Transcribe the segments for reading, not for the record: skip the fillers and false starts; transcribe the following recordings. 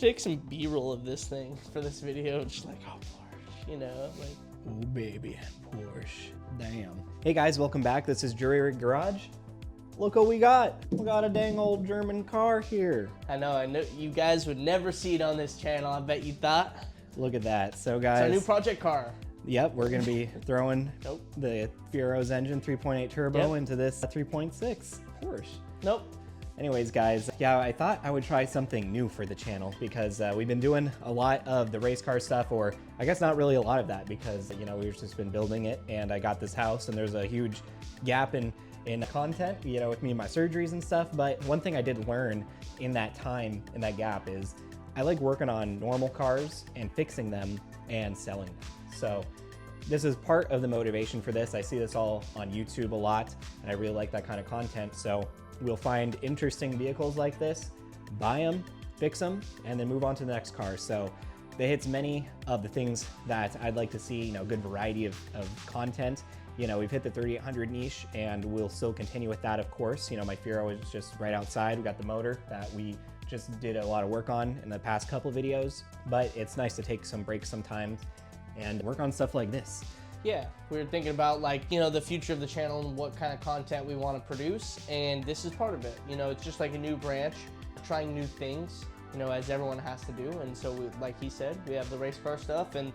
take some B-roll of this thing for this video. Just like, oh, Porsche, you know, like. Oh, baby, Porsche. Damn. Hey, guys, welcome back. This is Jury Rig Garage. Look what we got. We got a dang old German car here. I know you guys would never see it on this channel. I bet you thought. Look at that. So, guys. It's our new project car. Yep, we're going to be throwing the VR6 engine 3.8 turbo into this 3.6 Porsche. Nope. Anyways, guys, yeah, I thought I would try something new for the channel because we've been doing a lot of the race car stuff, or I guess not really a lot of that because, you know, we've just been building it and I got this house and there's a huge gap in content, you know, with me and my surgeries and stuff. But one thing I did learn in that time, in that gap, is I like working on normal cars and fixing them and selling them. So this is part of the motivation for this. I see this all on YouTube a lot and I really like that kind of content. So we'll find interesting vehicles like this, buy them, fix them, and then move on to the next car. So they hits many of the things that I'd like to see, you know, good variety of content. You know, we've hit the 3800 niche and we'll still continue with that, of course. You know, my Fiero is just right outside. We got the motor that we just did a lot of work on in the past couple videos, but it's nice to take some breaks sometimes and work on stuff like this. Yeah, we were thinking about, like, you know, the future of the channel and what kind of content we want to produce, and this is part of it. You know, it's just like a new branch, trying new things, you know, as everyone has to do. And so, like he said, we have the race car stuff, and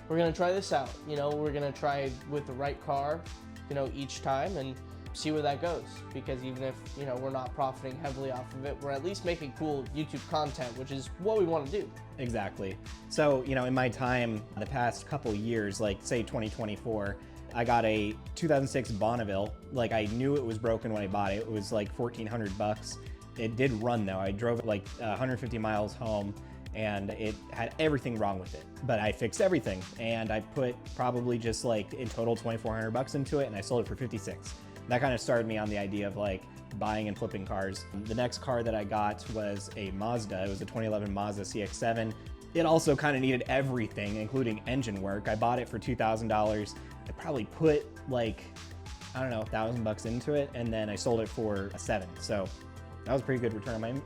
we're going to try this out. You know, we're going to try it with the right car, you know, each time and see where that goes. Because even if, you know, we're not profiting heavily off of it, we're at least making cool YouTube content, which is what we want to do. Exactly. So, you know, in my time, the past couple years, like say 2024, I got a 2006 Bonneville. Like, I knew it was broken when I bought it. It was like 1,400 bucks. It did run though. I drove it like 150 miles home and it had everything wrong with it. But I fixed everything and I put probably just like in total 2,400 bucks into it and I sold it for 56. That kind of started me on the idea of like buying and flipping cars. The next car that I got was a Mazda. It was a 2011 Mazda CX-7. It also kind of needed everything, including engine work. I bought it for $2,000. I probably put like, I don't know, $1,000 into it, and then I sold it for $7,000. So that was a pretty good return on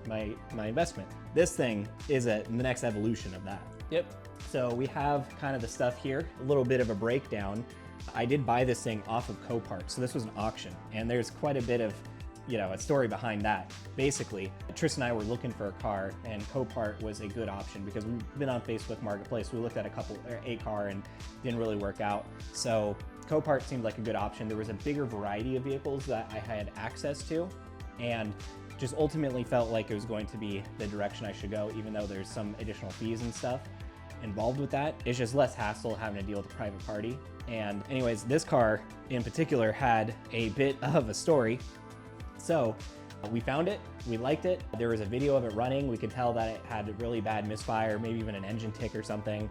my investment. This thing is the next evolution of that. Yep. So we have kind of the stuff here, a little bit of a breakdown. I did buy this thing off of Copart, so this was an auction, and there's quite a bit of, you know, a story behind that. Basically, Tristan and I were looking for a car, and Copart was a good option because we've been on Facebook Marketplace. We looked at a car and didn't really work out. So Copart seemed like a good option. There was a bigger variety of vehicles that I had access to, and just ultimately felt like it was going to be the direction I should go, even though there's some additional fees and stuff involved with that. It's just less hassle having to deal with a private party. And anyways, this car in particular had a bit of a story. So we found it, we liked it. There was a video of it running. We could tell that it had a really bad misfire, maybe even an engine tick or something.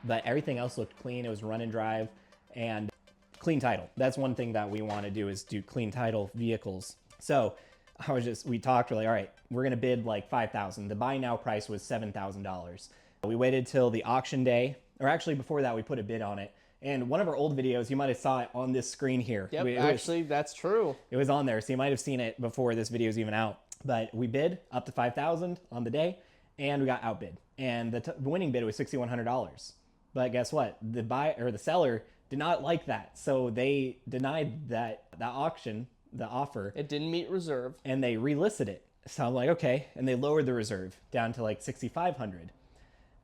But everything else looked clean. It was run and drive and clean title. That's one thing that we want to do, is do clean title vehicles. So we talked, we're like, all right, we're gonna bid like $5,000. The buy now price was $7,000. We waited till the auction day, or actually before that, we put a bid on it. And one of our old videos, you might have saw it on this screen here. Yep, actually, that's true. It was on there, so you might have seen it before this video is even out. But we bid up to $5,000 on the day, and we got outbid. And the winning bid was $6,100. But guess what? The seller did not like that, so they denied the offer. It didn't meet reserve. And they relisted it. So I'm like, okay. And they lowered the reserve down to like $6,500.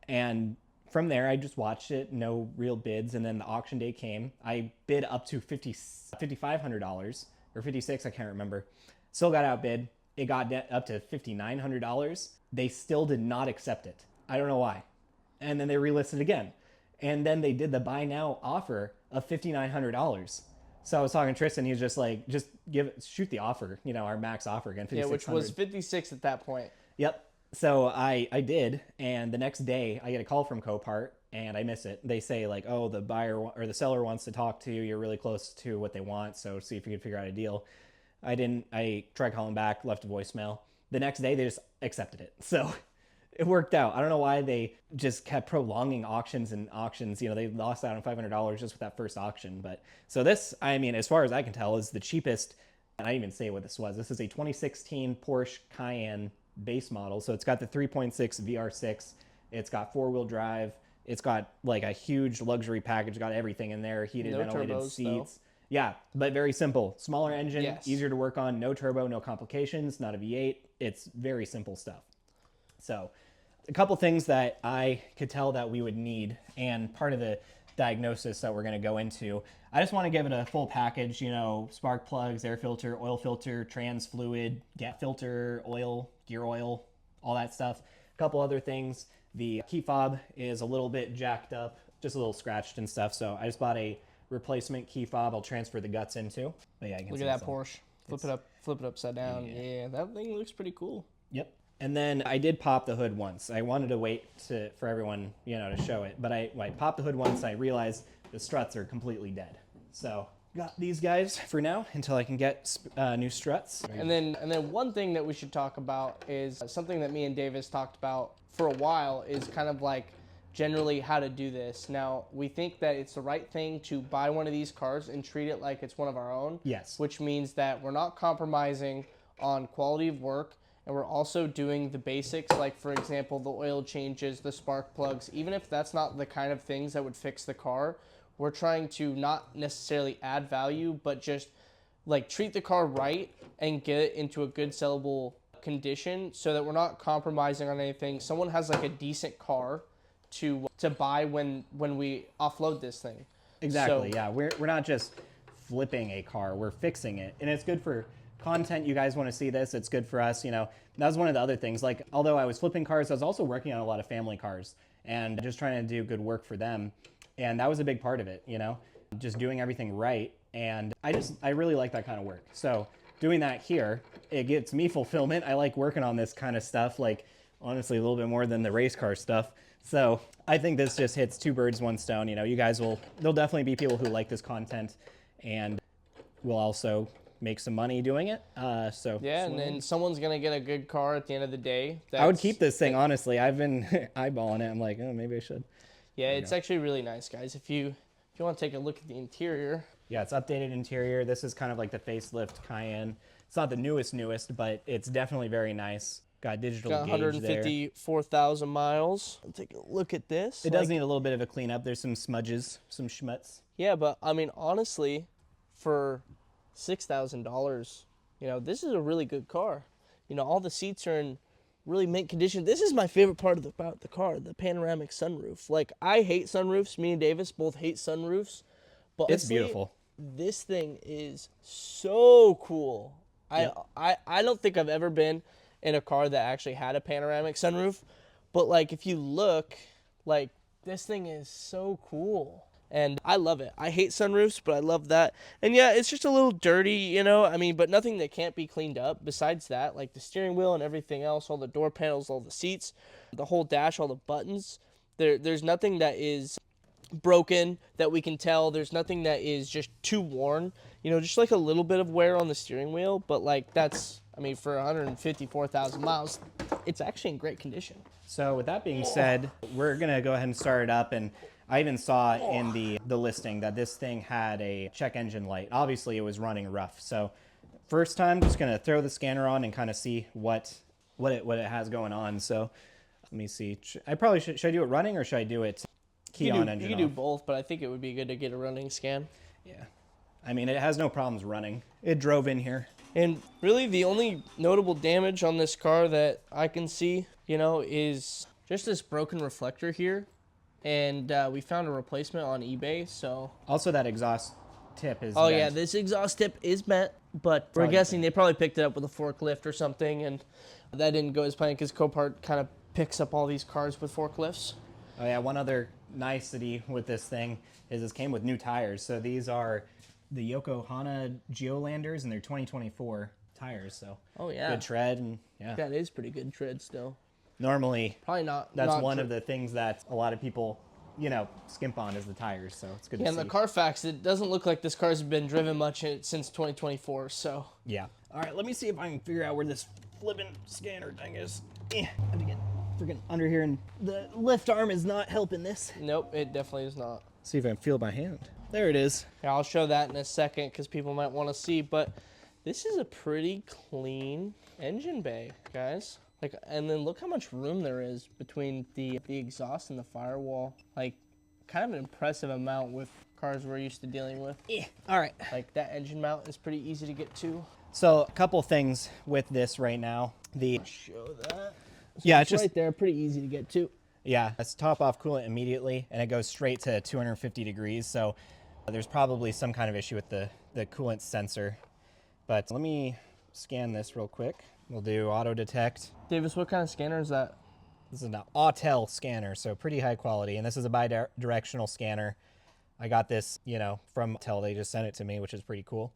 And from there, I just watched it, no real bids. And then the auction day came. I bid up to $5,500 or $56,000, I can't remember. Still got outbid. It got up to $5,900. They still did not accept it. I don't know why. And then they relisted again. And then they did the buy now offer of $5,900. So I was talking to Tristan, he was just like, just shoot the offer, you know, our max offer again, $5,600. Yeah, which was 56 at that point. Yep. So I did, and the next day I get a call from Copart and I miss it. They say like, oh, the buyer or the seller wants to talk to you. You're really close to what they want, so see if you can figure out a deal. I tried calling back, left a voicemail. The next day they just accepted it. So it worked out. I don't know why they just kept prolonging auctions and auctions. You know, they lost out on $500 just with that first auction. But so this, I mean, as far as I can tell, is the cheapest and I didn't even say what this was. This is a 2016 Porsche Cayenne base model. So it's got the 3.6 VR6. It's got 4-wheel drive. It's got like a huge luxury package, got everything in there, heated, ventilated turbos, seats. Though. Yeah, but very simple. Smaller engine, yes. Easier to work on, no turbo, no complications, not a V8. It's very simple stuff. So a couple things that I could tell that we would need, and part of the diagnosis that we're going to go into, I just want to give it a full package, you know, spark plugs, air filter, oil filter, trans fluid, gap filter, oil, gear oil, all that stuff. A couple other things. The key fob is a little bit jacked up, just a little scratched and stuff. So I just bought a replacement key fob I'll transfer the guts into. But yeah, you can look see at that Porsche. Flip it upside down. Yeah, that thing looks pretty cool. Yep. And then I did pop the hood once. I wanted to wait for everyone, you know, to show it. But I popped the hood once, I realized the struts are completely dead. So got these guys for now until I can get new struts. And then one thing that we should talk about is something that me and Davis talked about for a while is kind of like generally how to do this. Now, we think that it's the right thing to buy one of these cars and treat it like it's one of our own. Yes. Which means that we're not compromising on quality of work, and we're also doing the basics, like for example, the oil changes, the spark plugs. Even if that's not the kind of things that would fix the car, we're trying to not necessarily add value, but just like treat the car right and get it into a good sellable condition so that we're not compromising on anything. Someone has like a decent car to buy when we offload this thing. Exactly. So, yeah, we're not just flipping a car, we're fixing it, and it's good for content. You guys want to see this, it's good for us. You know, that was one of the other things. Like, although I was flipping cars, I was also working on a lot of family cars and just trying to do good work for them, and that was a big part of it, you know, just doing everything right. And I really like that kind of work. So doing that here, it gets me fulfillment. I like working on this kind of stuff, like honestly a little bit more than the race car stuff. So I think this just hits two birds, one stone. You know, you guys there'll definitely be people who like this content, and will also make some money doing it. So yeah, and then someone's gonna get a good car at the end of the day. I would keep this thing, honestly. I've been eyeballing it. I'm like, oh, maybe I should. Yeah, it's actually really nice, guys. If you want to take a look at the interior. Yeah, it's updated interior. This is kind of like the facelift Cayenne. It's not the newest, but it's definitely very nice. Got digital gauge there. 154,000 miles. I'll take a look at this. It does need a little bit of a cleanup. There's some smudges, some schmutz. Yeah, but I mean, honestly, for $6,000, you know, this is a really good car. You know, all the seats are in really mint condition. This is my favorite part about the car, the panoramic sunroof. Like, I hate sunroofs. Me and Davis both hate sunroofs. But it's beautiful. This thing is so cool. Yeah. I don't think I've ever been in a car that actually had a panoramic sunroof. But, like, if you look, like, this thing is so cool. And I love it. I hate sunroofs, but I love that. And yeah, it's just a little dirty, you know, I mean, but nothing that can't be cleaned up. Besides that, like the steering wheel and everything else, all the door panels, all the seats, the whole dash, all the buttons, there's nothing that is broken that we can tell. There's nothing that is just too worn, you know, just like a little bit of wear on the steering wheel. But like that's, I mean, for 154,000 miles, it's actually in great condition. So with that being said, we're going to go ahead and start it up. And I even saw in the listing that this thing had a check engine light. Obviously, it was running rough. So first time, just going to throw the scanner on and kind of see what it has going on. So let me see. I probably should I do it running or should I do it key on, engine off? You can do both, but I think it would be good to get a running scan. Yeah. I mean, it has no problems running. It drove in here. And really, the only notable damage on this car that I can see, you know, is just this broken reflector here. And we found a replacement on eBay, so... Also, that exhaust tip is Oh, bent. yeah, this exhaust tip is bent, but we're guessing they probably picked it up with a forklift or something, and that didn't go as planned because Copart kind of picks up all these cars with forklifts. Oh, yeah, one other nicety with this thing is this came with new tires. So these are the Yokohama Geolanders, and they're 2024 tires, so... Oh, yeah. Good tread, and yeah. That is pretty good tread still. Normally, probably not. That's one of the things that a lot of people, you know, skimp on is the tires. So it's good to see. And the Carfax, it doesn't look like this car's been driven much since 2024. So yeah. All right, let me see if I can figure out where this flipping scanner thing is. I have to get freaking under here, and the lift arm is not helping this. Nope, it definitely is not. See if I can feel my hand. There it is. Yeah, I'll show that in a second because people might want to see. But This is a pretty clean engine bay, guys. Like, and then look how much room there is between the exhaust and the firewall. Like, kind of an impressive amount with cars we're used to dealing with. Yeah. All right. Like, that engine mount is pretty easy to get to. So a couple things with this right now. Show that. So yeah, it's just right there, pretty easy to get to. Yeah, let's top off coolant immediately, and it goes straight to 250 degrees. So there's probably some kind of issue with the coolant sensor. But let me scan this real quick. We'll do auto detect. Davis, what kind of scanner is that? This is an Autel scanner, so pretty high quality. And this is a bi-directional scanner. I got this, from Autel. They just sent it to me, which is pretty cool.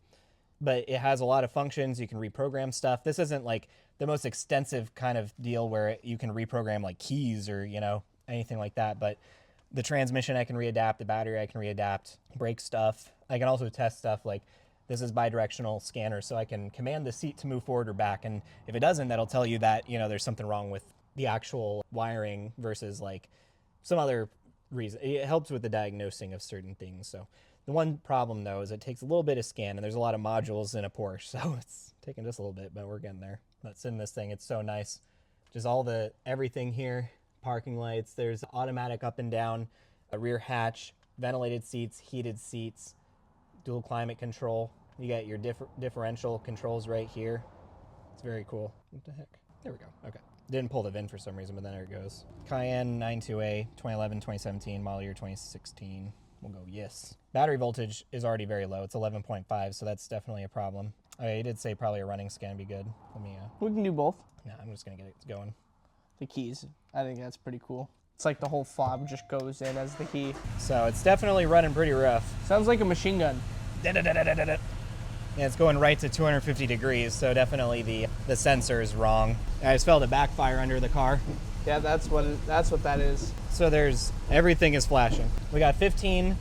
But it has a lot of functions. You can reprogram stuff. This isn't like the most extensive kind of deal where you can reprogram like keys or, anything like that. But the transmission I can readapt, the battery I can readapt, brake stuff. I can also test stuff like this is bi-directional scanner, so I can command the seat to move forward or back. And if it doesn't, that'll tell you that, there's something wrong with the actual wiring versus like some other reason. It helps with the diagnosing of certain things. So the one problem though is it takes a little bit of scan, and there's a lot of modules in a Porsche, so it's taking just a little bit, but we're getting there. That's in this thing. It's so nice. Just everything here, parking lights, there's automatic up and down, a rear hatch, ventilated seats, heated seats, dual climate control. You got your differential controls right here. It's very cool. What the heck? There we go. Okay. Didn't pull the VIN for some reason, but then there it goes. Cayenne 92A, 2011, 2017, model year 2016. We'll go yes. Battery voltage is already very low. It's 11.5, so that's definitely a problem. Okay, you did say probably a running scan would be good. Let me, We can do both. yeah, I'm just gonna get it going. The keys, I think that's pretty cool. It's like the whole fob just goes in as the key. So it's definitely running pretty rough. Sounds like a machine gun. Yeah, it's going right to 250 degrees, so definitely the sensor is wrong. I just felt a backfire under the car. Yeah, that's what that is. So everything is flashing. We got 15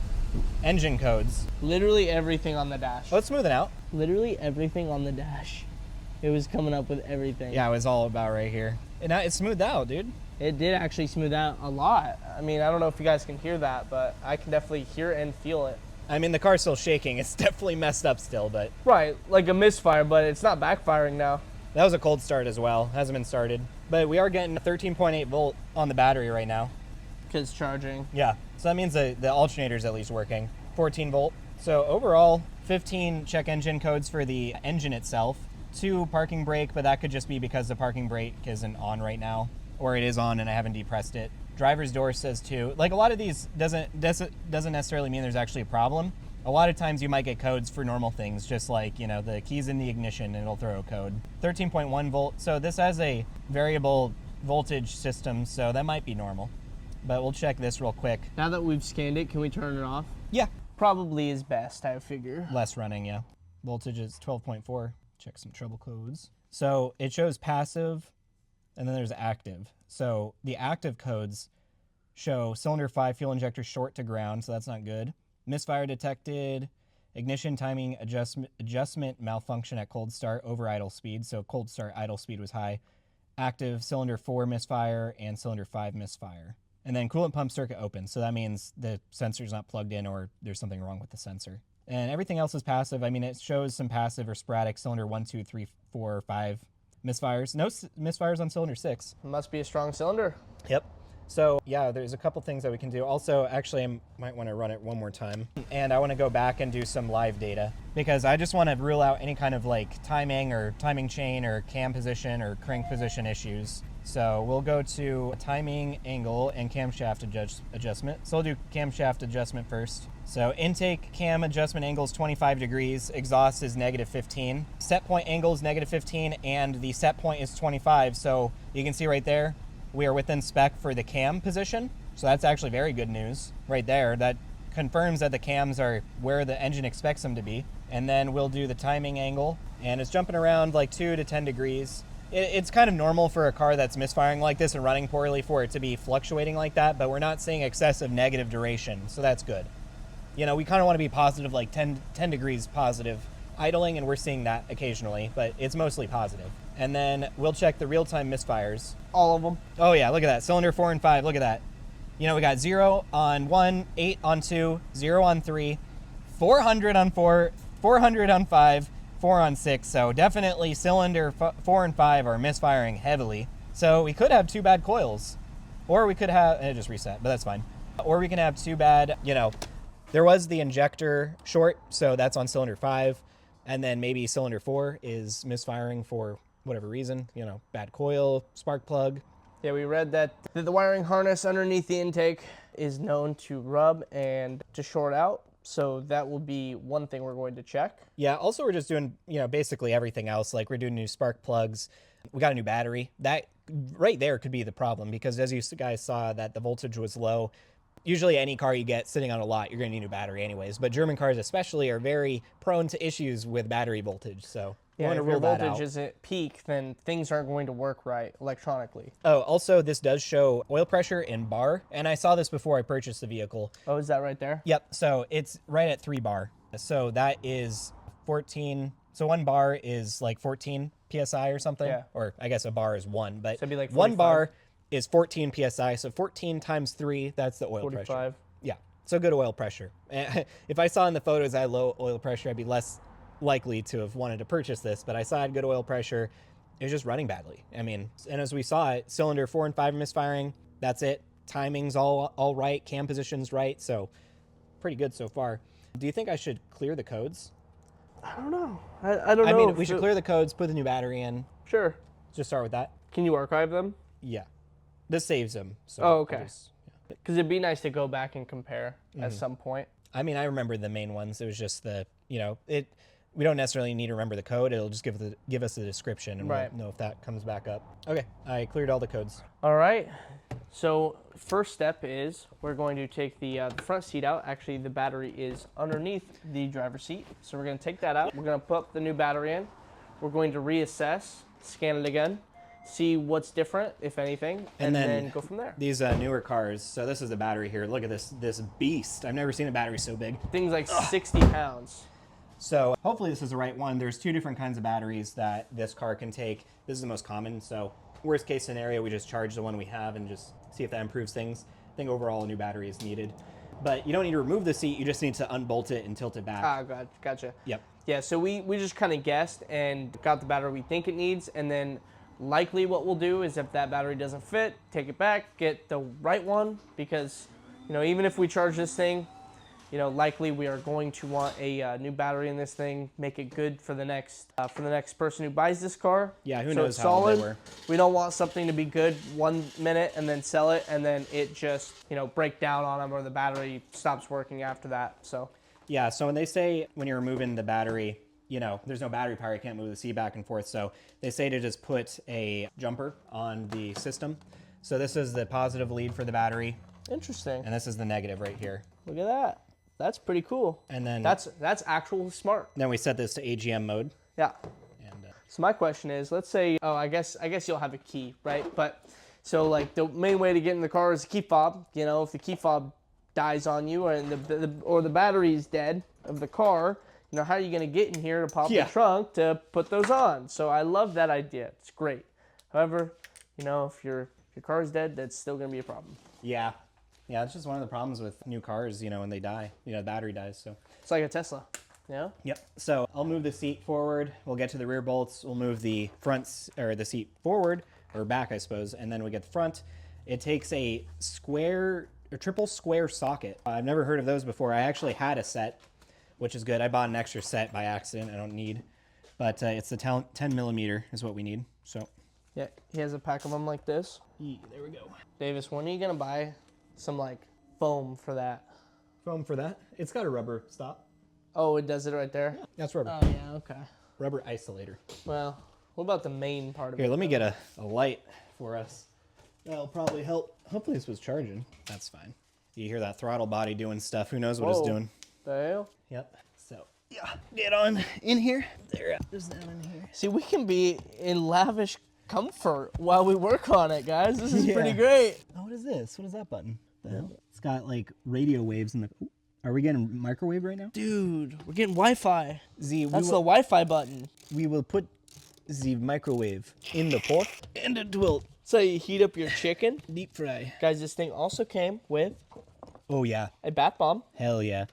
engine codes. Literally everything on the dash. Oh, it's smoothing out. Literally everything on the dash. It was coming up with everything. Yeah, it was all about right here. And now it's smoothed out, dude. It did actually smooth out a lot. I mean, I don't know if you guys can hear that, but I can definitely hear and feel it. I mean, the car's still shaking. It's definitely messed up still, but... Right, like a misfire, but it's not backfiring now. That was a cold start as well. Hasn't been started. But we are getting 13.8 volt on the battery right now. Because charging. Yeah, so that means the alternator's at least working. 14 volt. So overall, 15 check engine codes for the engine itself. 2 parking brake, but that could just be because the parking brake isn't on right now. Or it is on and I haven't depressed it. Driver's door says 2. Like a lot of these doesn't necessarily mean there's actually a problem. A lot of times you might get codes for normal things, just like, the keys in the ignition and it'll throw a code. 13.1 volt. So this has a variable voltage system, so that might be normal. But we'll check this real quick. Now that we've scanned it, can we turn it off? Yeah. Probably is best, I figure. Less running, yeah. Voltage is 12.4. Check some trouble codes. So it shows passive, and then there's active. So the active codes show cylinder 5 fuel injector short to ground, so that's not good. Misfire detected, ignition timing adjustment malfunction at cold start over idle speed. So cold start idle speed was high. Active cylinder 4 misfire and cylinder 5 misfire. And then coolant pump circuit open. So that means the sensor's not plugged in or there's something wrong with the sensor. And everything else is passive. I mean, it shows some passive or sporadic cylinder 1, 2, 3, 4, 5 misfires. No misfires on cylinder 6. Must be a strong cylinder. Yep. So yeah, there's a couple things that we can do. Also, actually, I might want to run it one more time. And I want to go back and do some live data because I just want to rule out any kind of like timing or timing chain or cam position or crank position issues. So we'll go to timing, angle, and camshaft adjustment. So we'll do camshaft adjustment first. So intake cam adjustment angle is 25 degrees, exhaust is -15. Set point angle is -15, and the set point is 25. So you can see right there, we are within spec for the cam position. So that's actually very good news right there. That confirms that the cams are where the engine expects them to be. And then we'll do the timing angle, and it's jumping around like 2 to 10 degrees. It's kind of normal for a car that's misfiring like this and running poorly for it to be fluctuating like that, but we're not seeing excessive negative duration, so that's good. We kind of want to be positive, like 10 degrees positive idling, and we're seeing that occasionally, but it's mostly positive. And then we'll check the real-time misfires. All of them. Oh yeah, look at that. Cylinder 4 and 5, look at that. We got 0 on 1, 8 on 2, 0 on 3, 400 on 4, 400 on 5, 4 on 6, so definitely cylinder 4 and 5 are misfiring heavily. So we could have 2 bad coils, or we could have, it just reset, but that's fine. Or we can have 2 bad, you know, there was the injector short, so that's on cylinder 5, and then maybe cylinder 4 is misfiring for whatever reason, you know, bad coil, spark plug. Yeah, we read that the wiring harness underneath the intake is known to rub and to short out. So that will be one thing we're going to check. Yeah, also we're just doing, you know, basically everything else. Like we're doing new spark plugs. We got a new battery. That right there could be the problem because as you guys saw that the voltage was low. Usually any car you get sitting on a lot, you're going to need a new battery anyways. But German cars especially are very prone to issues with battery voltage. So we want to rule that out. If your voltage is at peak, then things aren't going to work right electronically. Oh, also this does show oil pressure in bar. And I saw this before I purchased the vehicle. Oh, is that right there? Yep. So it's right at 3 bar. So that is 14. So 1 bar is like 14 PSI or something. Yeah. Or I guess a bar is 1. But so it'd be like 1 bar is 14 PSI. So 14 times 3, that's the oil 45. pressure. Yeah. So good oil pressure. If I saw in the photos I had low oil pressure, I'd be less likely to have wanted to purchase this. But I saw I had good oil pressure. It was just running badly. I mean, and as we saw it, cylinder 4 and 5 misfiring. That's it. Timing's all right. Cam position's right. So pretty good so far. Do you think I should clear the codes? I don't know. I don't know. I mean, we should clear the codes, put the new battery in. Sure. Just start with that. Can you archive them? Yeah. This saves them. So oh, okay. Because it'd be nice to go back and compare at some point. I mean, I remember the main ones. It was just the, you know, we don't necessarily need to remember the code. It'll just give us the description and we'll know if that comes back up. Okay, I cleared all the codes. All right. So first step is we're going to take the front seat out. Actually, the battery is underneath the driver's seat. So we're going to take that out. We're going to put the new battery in. We're going to reassess, scan it again, see what's different, if anything, and then go from there. These newer cars, so this is the battery here. Look at this beast. I've never seen a battery so big. Things like 60 pounds. So hopefully this is the right one. There's 2 different kinds of batteries that this car can take. This is the most common, so worst case scenario, we just charge the one we have and just see if that improves things. I think overall a new battery is needed. But you don't need to remove the seat, you just need to unbolt it and tilt it back. Ah, gotcha. Yep. Yeah, so we just kind of guessed and got the battery we think it needs, and then likely what we'll do is if that battery doesn't fit, take it back, get the right one, because, you know, even if we charge this thing, you know, likely we are going to want a new battery in this thing, make it good for the next person who buys this car. Yeah, who so knows it's how solid. they were. We don't want something to be good 1 minute and then sell it and then it just, you know, break down on them or the battery stops working after that. So yeah, so when they say when you're removing the battery, you know, there's no battery power, you can't move the seat back and forth. So they say to just put a jumper on the system. So this is the positive lead for the battery. Interesting. And this is the negative right here. Look at that. That's pretty cool. And then that's actually smart. Then we set this to AGM mode. Yeah. And so my question is, let's say, I guess you'll have a key, right? But so like the main way to get in the car is a key fob. You know, if the key fob dies on you or the battery is dead of the car, you know, how are you going to get in here to pop the trunk to put those on? So I love that idea. It's great. However, you know, if your car is dead, that's still going to be a problem. Yeah. Yeah, it's just one of the problems with new cars, you know, when they die, you know, the battery dies, so. It's like a Tesla, yeah? Yep, so I'll move the seat forward, we'll get to the rear bolts, we'll move the the seat forward, or back, I suppose, and then we get the front. It takes a triple square socket. I've never heard of those before. I actually had a set, which is good. I bought an extra set by accident, I don't need, but it's the 10 millimeter is what we need, so. Yeah, he has a pack of them like this. Yeah, there we go. Davis, when are you gonna buy some like foam for that? Foam for that? It's got a rubber stop. Oh, it does it right there? Yeah, that's rubber. Oh yeah, okay. Rubber isolator. Well, what about the main part of it? Here, let me get a light for us. That'll probably help. Hopefully this was charging. That's fine. You hear that throttle body doing stuff. Who knows what it's doing? The hell? Yep. So, yeah, get on in here. There, just down in here. See, we can be in lavish comfort while we work on it, guys. This is pretty great. Oh, what is this? What is that button? The hell? It's got like radio waves in the... Are we getting microwave right now? Dude, we're getting Wi-Fi. That's the Wi-Fi button. We will put the microwave in the pot and it will... So you heat up your chicken. Deep fry. Guys, this thing also came with... Oh, yeah. A bath bomb. Hell yeah.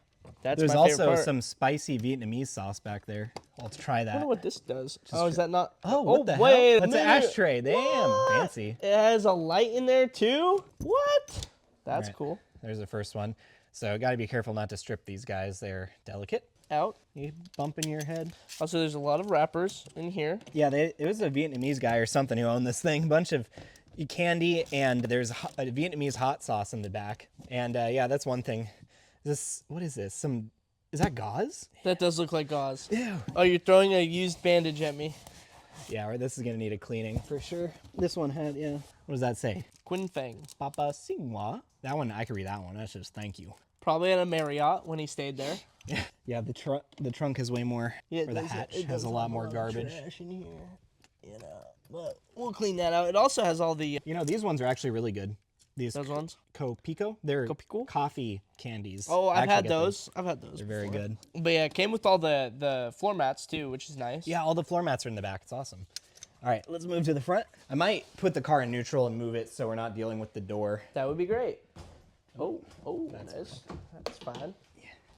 That's There's my favorite also part. some spicy Vietnamese sauce back there. Let's try I that. wonder what this does. Oh, is that not? Oh, what the wait hell? a That's an minute. ashtray. Damn, What? fancy. It has a light in there too? What? That's cool. There's the first one. So got to be careful not to strip these guys. They're delicate. Out. You bumping your head. Also, there's a lot of wrappers in here. Yeah, it was a Vietnamese guy or something who owned this thing. Bunch of candy, and there's a Vietnamese hot sauce in the back. And yeah, that's one thing. What is this? Is that gauze? That does look like gauze. Ew. Oh, you're throwing a used bandage at me. Yeah, or this is gonna need a cleaning for sure. This one had, yeah. What does that say? Quin Fang. Papa Singwa. That one, I can read that one. That's just thank you. Probably at a Marriott when he stayed there. Yeah, the trunk has way more, or the hatch has a lot more garbage. Trash in here, you know, but we'll clean that out. It also has all the. You know, these ones are actually really good. These ones? Copico? They're Copico? Coffee candies. Oh, I've had them. those. I've had those. They're very good. But yeah, it came with all the floor mats too, which is nice. Yeah, all the floor mats are in the back. It's awesome. All right, let's move to the front. I might put the car in neutral and move it so we're not dealing with the door. That would be great. Oh, that's fine.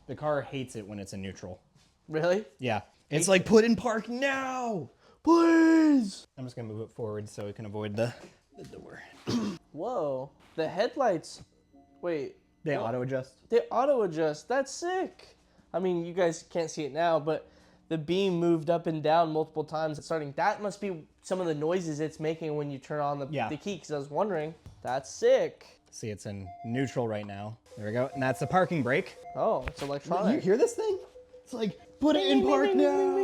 The car hates it when it's in neutral. Really? Yeah. It's like, put in park now, Please. I'm just gonna move it forward so we can avoid the door. Whoa. The headlights. Wait. They auto adjust. They auto adjust. That's sick. I mean, you guys can't see it now, but the beam moved up and down multiple times. Starting. That must be some of the noises it's making when you turn on the key. Because I was wondering. That's sick. See, it's in neutral right now. There we go. And that's the parking brake. Oh, it's electronic. You hear this thing? It's like, put it in park now.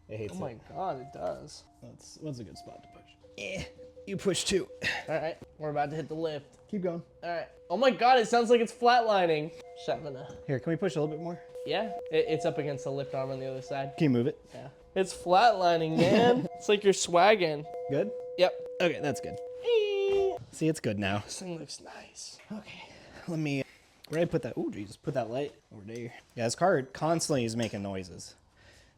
It hates Oh my god, it does. What's a good spot to push? You push too. All right, we're about to hit the lift. Keep going. All right. Oh my god, it sounds like it's flatlining. Here, can we push a little bit more? Yeah, it's up against the lift arm on the other side. Can you move it? Yeah. It's flatlining, man. It's like you're swagging. Good? Yep. Okay, that's good. See, it's good now. This thing looks nice. Okay, let me, where did I put that? Oh, Jesus, put that light over there. Yeah, this car constantly is making noises.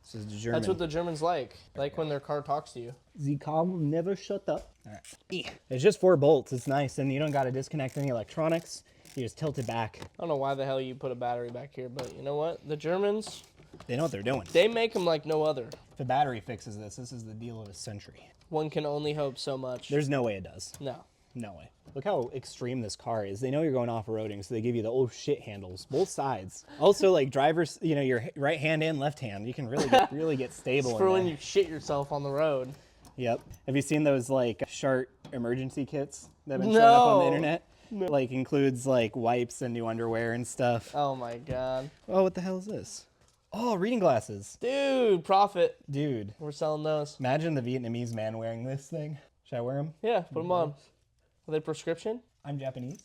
This is German. That's what the Germans like when their car talks to you. The car will never shut up. All right. It's just 4 bolts. It's nice, and you don't got to disconnect any electronics. You just tilt it back. I don't know why the hell you put a battery back here, but you know what? The Germans, they know what they're doing. they make them like no other. If the battery fixes this is the deal of a century. One can only hope so much. There's no way it does. No. No way. Look how extreme this car is. They know you're going off-roading, so they give you the old shit handles, both sides. Also, like drivers, you know, your right hand and left hand, you can really get stable. It's for when you shit yourself on the road. Yep. Have you seen those like Shark emergency kits that have been showing up on the internet? No. Like includes like wipes and new underwear and stuff. Oh my god. Oh, what the hell is this? Oh, reading glasses. Dude, profit. Dude. We're selling those. Imagine the Vietnamese man wearing this thing. Should I wear them? Yeah, put them on. Are they prescription? I'm Japanese.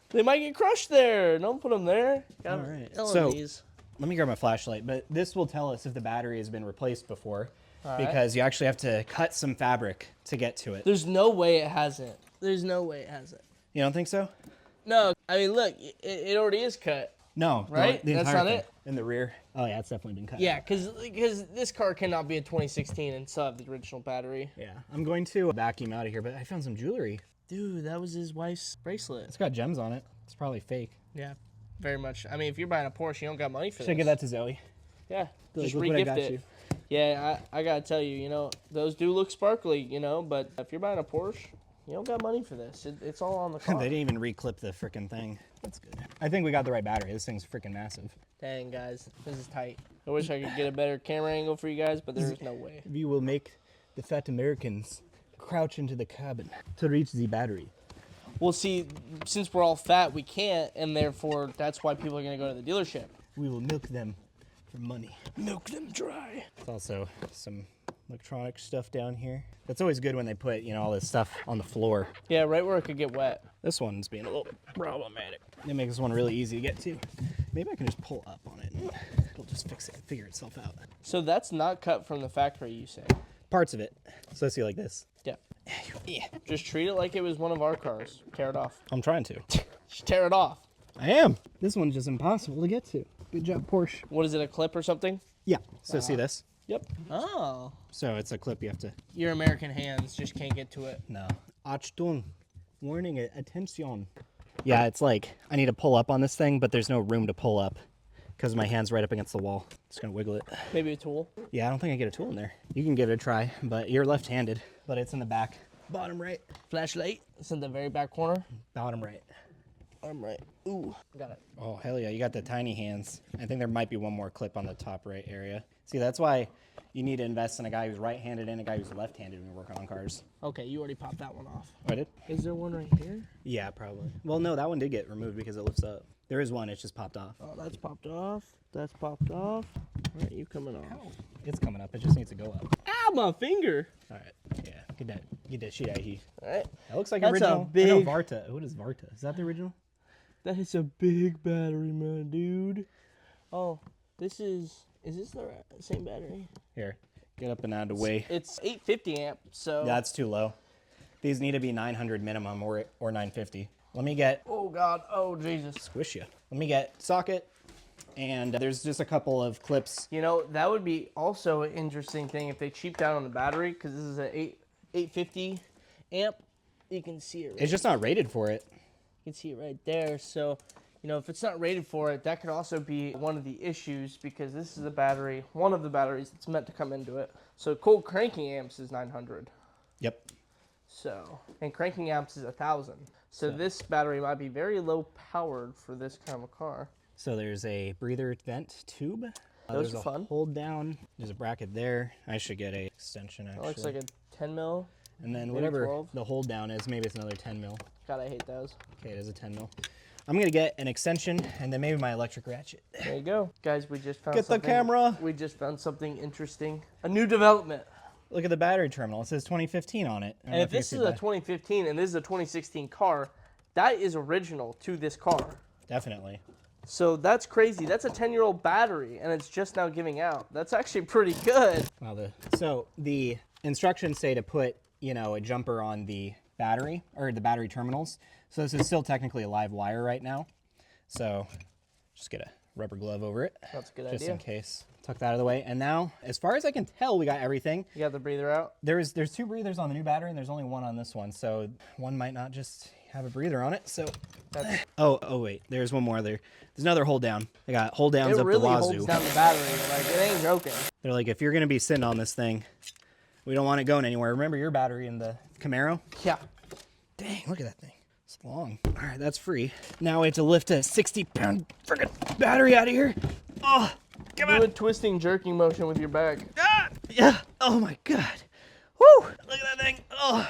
They might get crushed there. Don't put them there. All right. So let me grab my flashlight, but this will tell us if the battery has been replaced before, because you actually have to cut some fabric to get to it. There's no way it hasn't. There's no way it hasn't. You don't think so? No. I mean, look, it already is cut. No. Right? The That's entire not thing. it? In the rear. Oh, yeah, it's definitely been cut. Yeah, because this car cannot be a 2016 and still have the original battery. Yeah. I'm going to vacuum out of here, but I found some jewelry. Dude, that was his wife's bracelet. It's got gems on it. It's probably fake. Yeah, very much. I mean, if you're buying a Porsche, you don't got money for this. Should I give that to Zoe? Yeah, Like, just look what I got re-gift it. you. Yeah, I gotta tell you, you know, those do look sparkly, you know, but if you're buying a Porsche, you don't got money for this. It's all on the car. They didn't even reclip the freaking thing. That's good. I think we got the right battery. This thing's freaking massive. Dang, guys, this is tight. I wish I could get a better camera angle for you guys, but there's no way. We will make the fat Americans crouch into the cabin to reach the battery. Well, see, since we're all fat, we can't, and therefore that's why people are gonna go to the dealership. We will milk them for money. Milk them dry. There's also some electronic stuff down here. That's always good when they put, you know, all this stuff on the floor. Yeah, right where it could get wet. This one's being a little problematic. It makes this one really easy to get to. Maybe I can just pull up on it and it'll just figure itself out. So that's not cut from the factory, you say? Parts of it. So let's see, like this. Yeah. Yeah. Just treat it like it was one of our cars. Tear it off. I'm trying to. Just tear it off. I am. This one's just impossible to get to. Good job, Porsche. What is it, a clip or something? Yeah. So see this? Yep. Oh. So it's a clip you have to... Your American hands just can't get to it. No. Achtung. Warning, attention. Yeah, it's like, I need to pull up on this thing, but there's no room to pull up. because my hand's right up against the wall. Just gonna wiggle it. Maybe a tool. Yeah, I don't think I get a tool in there. You can give it a try, but you're left-handed, but it's in the back. Bottom right. Flashlight. It's in the very back corner. Bottom right. Bottom right. Ooh, got it. Oh, hell yeah, you got the tiny hands. I think there might be one more clip on the top right area. See, that's why you need to invest in a guy who's right-handed and a guy who's left-handed when you're working on cars. Okay, you already popped that one off. Oh, I did? Is there one right here? Yeah, probably. Well, no, that one did get removed because it lifts up. There is one, it's just popped off. Oh, that's popped off. That's popped off. All right, you coming off. Ow. It's coming up, it just needs to go up. Ow, my finger. All right, yeah, get that shit out of here. All right. That looks like That's original. a big... I know, Varta. What is Varta? Is that the original? That is a big battery, man, dude. Oh, this is this the same battery? Here, get up and out of the way. It's 850 amp, so. That's too low. These need to be 900 minimum or 950. Let me get, Oh God, oh Jesus. squish you. Let me get socket, and there's just a couple of clips. You know, that would be also an interesting thing if they cheaped out on the battery, because this is an 850 amp. You can see it. Right, It's just not rated for it. you can see it right there. So, you know, if it's not rated for it, that could also be one of the issues, because this is a battery, one of the batteries that's meant to come into it. So cold cranking amps is 900. Yep. So, and cranking amps is 1,000. So this battery might be very low powered for this kind of a car. So there's a breather vent tube. Those There's are fun. a hold down. There's a bracket there. I should get a extension actually. That looks like a 10 mil. And then maybe whatever 12. the hold down is, maybe it's another 10 mil. God, I hate those. Okay, it is a 10 mil. I'm gonna get an extension and then maybe my electric ratchet. There you go. Guys, we just found Get the something. camera. We just found something interesting. A new development. Look at the battery terminal. It says 2015 on it. And if this is a 2015 and this is a 2016 car, that is original to this car. Definitely. So that's crazy. That's a 10-year-old battery, and it's just now giving out. That's actually pretty good. Wow. So the instructions say to put, you know, a jumper on the battery or the battery terminals. So this is still technically a live wire right now. So just get a rubber glove over it. That's a good just idea. in case. Tuck that out of the way. And now, as far as I can tell, we got everything. You got the breather out? There's two breathers on the new battery, and there's only one on this one. So one might not just have a breather on it. So, oh wait, there's one more there. There's another hold down. I got hold downs It up really the holds wazoo. down the battery. Like, it ain't joking. They're like, if you're gonna be sitting on this thing, we don't want it going anywhere. Remember your battery in the Camaro? Yeah. Dang, look at that thing. It's long. All right, that's free. Now we have to lift a 60-pound friggin' battery out of here. Oh, come on. Do a twisting, jerking motion with your back. Ah, yeah. Oh my God. Woo! Look at that thing. Oh.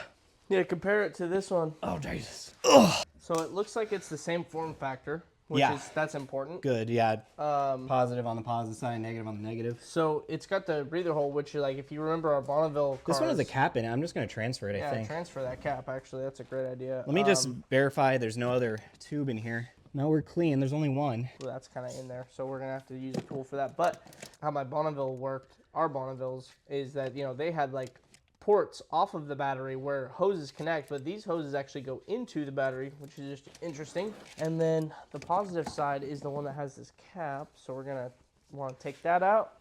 Yeah, compare it to this one. Oh Jesus. Oh. So it looks like it's the same form factor, which Yeah. is that's important. Good. Yeah. Positive on the positive side, negative on the negative. So it's got the breather hole, which, like, if you remember our Bonneville cars, This one has a cap in it. I'm just gonna transfer it. yeah, I think. transfer that cap. Actually, that's a great idea. Let me just verify. There's no other tube in here. No, we're clean. There's only one. Well, that's kind of in there, so we're gonna have to use a tool for that. But how my Bonneville worked, our Bonnevilles, is that, you know, they had like ports off of the battery where hoses connect, but these hoses actually go into the battery, which is just interesting. And then the positive side is the one that has this cap, so we're gonna want to take that out.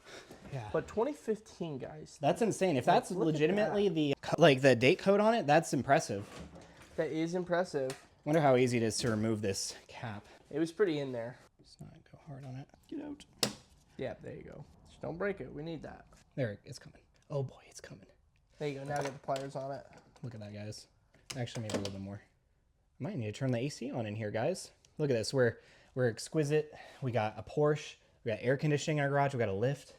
Yeah. But 2015, guys, That's insane. If that's look at legitimately the date code on it, that's impressive. that is impressive. Wonder how easy it is to remove this cap. It was pretty in there. Let's not go hard on it. Get out. Yeah, there you go. Just don't break it. We need that. There, it's coming. Oh boy, it's coming. There you go. Now get the pliers on it. Look at that, guys. Actually, maybe a little bit more. I might need to turn the AC on in here, guys. Look at this. We're exquisite. We got a Porsche. We got air conditioning in our garage. We got a lift.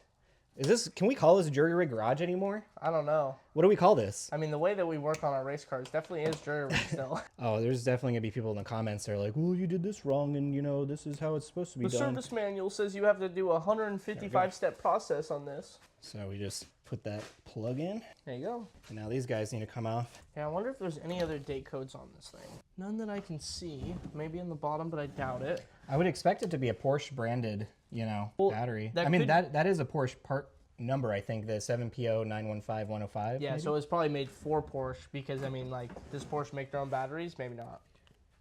Can we call this a jury rig garage anymore? I don't know. What do we call this? I mean, the way that we work on our race cars definitely is jury rig still. Oh, there's definitely gonna be people in the comments that are like, well, you did this wrong, and you know, this is how it's supposed to be The done. service manual says you have to do a 155-step process on this. So we just put that plug in, There you go. and now these guys need to come off. Yeah, I wonder if there's any other date codes on this thing. None that I can see. Maybe in the bottom, but I doubt it. I would expect it to be a Porsche branded, you know, Well, battery. that I mean, could- that is a Porsche part number, I think, the 7PO915105. Yeah, maybe? so it's probably made for Porsche because, I mean, like, does Porsche make their own batteries? Maybe not.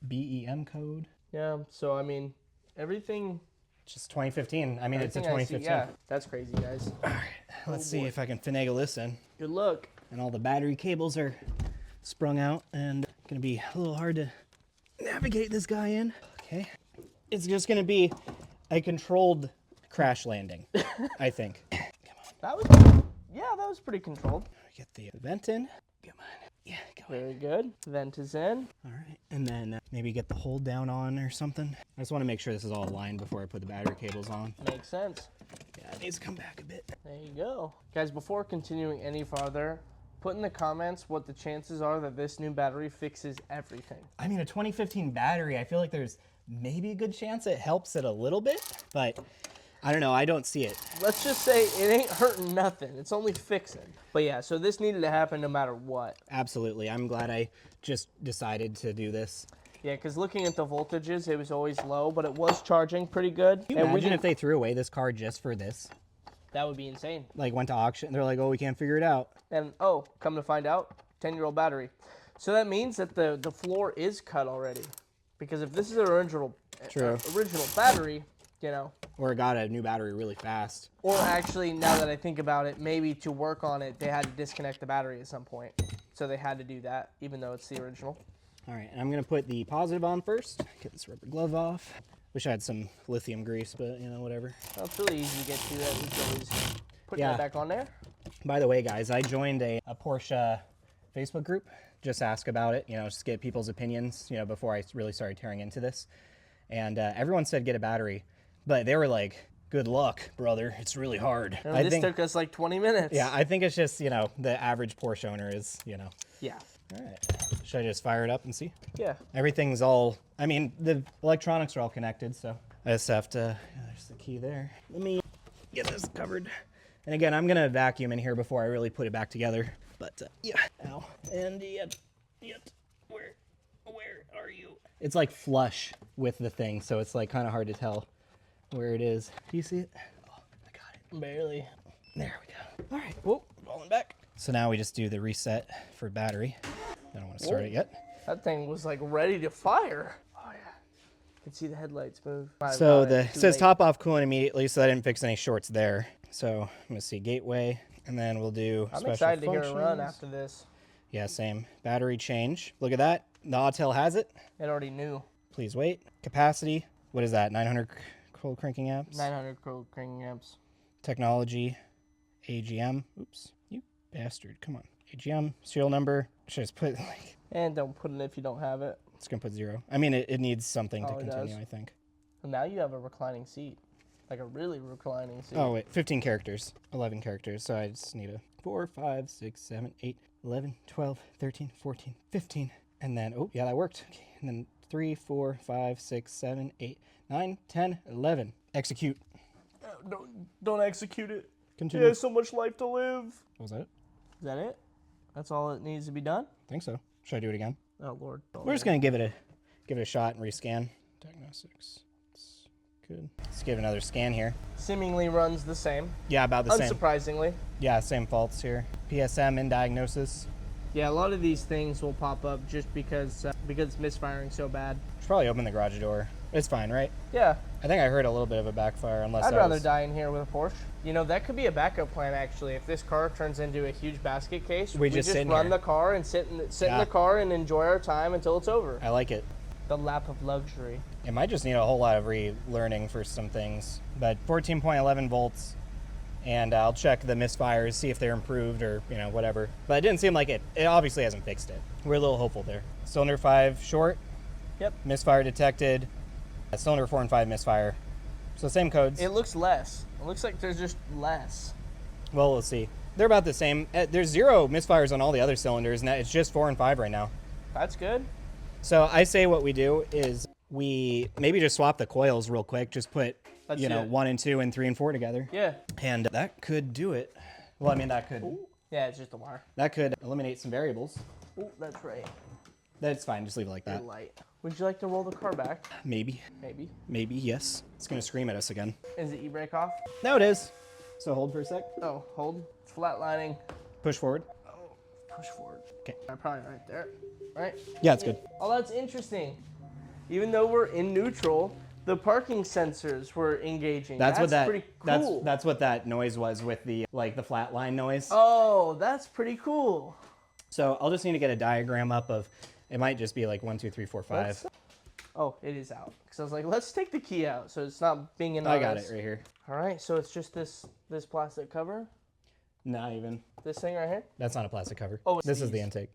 BEM code. Yeah, so, I mean, everything... Just 2015. I mean, it's a everything I see- 2015. yeah, that's crazy, guys. Let's see boy. if I can finagle this in. Good luck. And all the battery cables are sprung out, and gonna be a little hard to navigate this guy in. Okay. It's just gonna be a controlled crash landing, I think. That was, yeah, that was pretty controlled. Get the vent in. Come on. Yeah, go ahead. Very good. Vent is in. All right, and then maybe get the hold down on or something. I just want to make sure this is all aligned before I put the battery cables on. Makes sense. Yeah, it needs to come back a bit. There you go. Guys, before continuing any farther, put in the comments what the chances are that this new battery fixes everything. I mean, a 2015 battery, I feel like there's maybe a good chance it helps it a little bit, but I don't know, I don't see it. Let's just say it ain't hurting nothing. It's only fixing. But yeah, so this needed to happen no matter what. Absolutely. I'm glad I just decided to do this. Yeah, because looking at the voltages, it was always low, but it was charging pretty good. Can you imagine if they threw away this car just for this? That would be insane. Like went to auction, they're like, oh, we can't figure it out. And oh, come to find out, 10-year-old battery. So that means that the floor is cut already. Because if this is an original battery, you know. Or it got a new battery really fast. Or actually, now that I think about it, maybe to work on it, they had to disconnect the battery at some point. So they had to do that, even though it's the original. All right, and I'm gonna put the positive on first. Get this rubber glove off. Wish I had some lithium grease, but you know, whatever. Well, it's really easy to get to that. We can always put that back on there. By the way, guys, I joined a Porsche Facebook group. Just ask about it, you know, just get people's opinions, you know, before I really started tearing into this. And everyone said get a battery, but they were like, good luck, brother. It's really hard. And this took us like 20 minutes. Yeah, I think it's just, you know, the average Porsche owner is, you know. Yeah. All right. Should I just fire it up and see? Yeah. Everything's all, I mean, the electronics are all connected, so I just have to, there's the key there. Let me get this covered. And again, I'm going to vacuum in here before I really put it back together. But, yeah. Ow. And yet, where are you? It's like flush with the thing, so it's like kind of hard to tell where it is. Do you see it? Oh, I got it. Barely. There we go. All right. Whoa, rolling back. So now we just do the reset for battery. I don't want to start it yet. That thing was like ready to fire. Oh yeah. You can see the headlights move. So it says top off coolant immediately, so I didn't fix any shorts there. So I'm gonna see gateway, and then we'll do I'm special excited to functions. hear a run after this. Yeah, same. Battery change. Look at that. The Autel has it. It already knew. Please wait. Capacity. What is that? 900 cold cranking amps. 900 cold cranking amps. Technology. AGM. Oops. You bastard. Come on. AGM. Serial number. Should I just put like. And don't put it if you don't have it. It's gonna put 0. I mean, it needs something to it continue. does. I think. And now you have a reclining seat. Like a really reclining seat. Oh, wait, 15 characters, 11 characters, so I just need a 4, 5, 6, 7, 8, 11, 12, 13, 14, 15, and then, oh, yeah, that worked. Okay. And then 3, 4, 5, 6, 7, 8, 9, 10, 11. Execute. Don't execute it. Continue. There's so much life to live. Was that it? Is that it? That's all that needs to be done? I think so. Should I do it again? Oh, Lord. We're just going to give it a shot and rescan. Diagnostics. Good. Let's give another scan here. Seemingly runs the same. Yeah, about the same. Unsurprisingly. Yeah, same faults here. PSM in diagnosis. Yeah, a lot of these things will pop up just because it's misfiring so bad. Should probably open the garage door. It's fine, right? Yeah. I think I heard a little bit of a backfire, unless I'd rather die in here with a Porsche. You know, that could be a backup plan, actually. If this car turns into a huge basket case, we just run the car and sit in the car and enjoy our time until it's over. I like it. The lap of luxury. It might just need a whole lot of relearning for some things, but 14.11 volts, and I'll check the misfires, see if they're improved or, you know, whatever. But it didn't seem like it obviously hasn't fixed it. We're a little hopeful there. Cylinder 5 short. Yep. Misfire detected. Cylinder 4 and 5 misfire. So same codes. It looks less. It looks like there's just less. Well, we'll see. They're about the same. There's 0 misfires on all the other cylinders, and it's just 4 and 5 right now. That's good. So I say what we do is we maybe just swap the coils real quick. Just put, 1 and 2 and 3 and 4 together. Yeah. And that could do it. Well, I mean, that could. Ooh. Yeah, it's just a wire. That could eliminate some variables. Oh, that's right. That's fine. Just leave it like that. Light. Would you like to roll the car back? Maybe. Maybe. Maybe, yes. It's going to scream at us again. Is the e-brake off? No, it is. So hold for a sec. Oh, hold. It's flatlining. Push forward. Oh, push forward. Okay. Probably right there. Right? Yeah, it's good. Oh, that's interesting. Even though we're in neutral, the parking sensors were engaging. That's pretty cool. That's what that noise was with the flatline noise. Oh, that's pretty cool. So I'll just need to get a diagram up of, it might just be like 1, 2, 3, 4, 5. Oh, it is out. Because I was like, let's take the key out so it's not binging on I got us. it right here. All right, so it's just this plastic cover. Not even. This thing right here? That's not a plastic cover. Oh, it's this is the these. intake.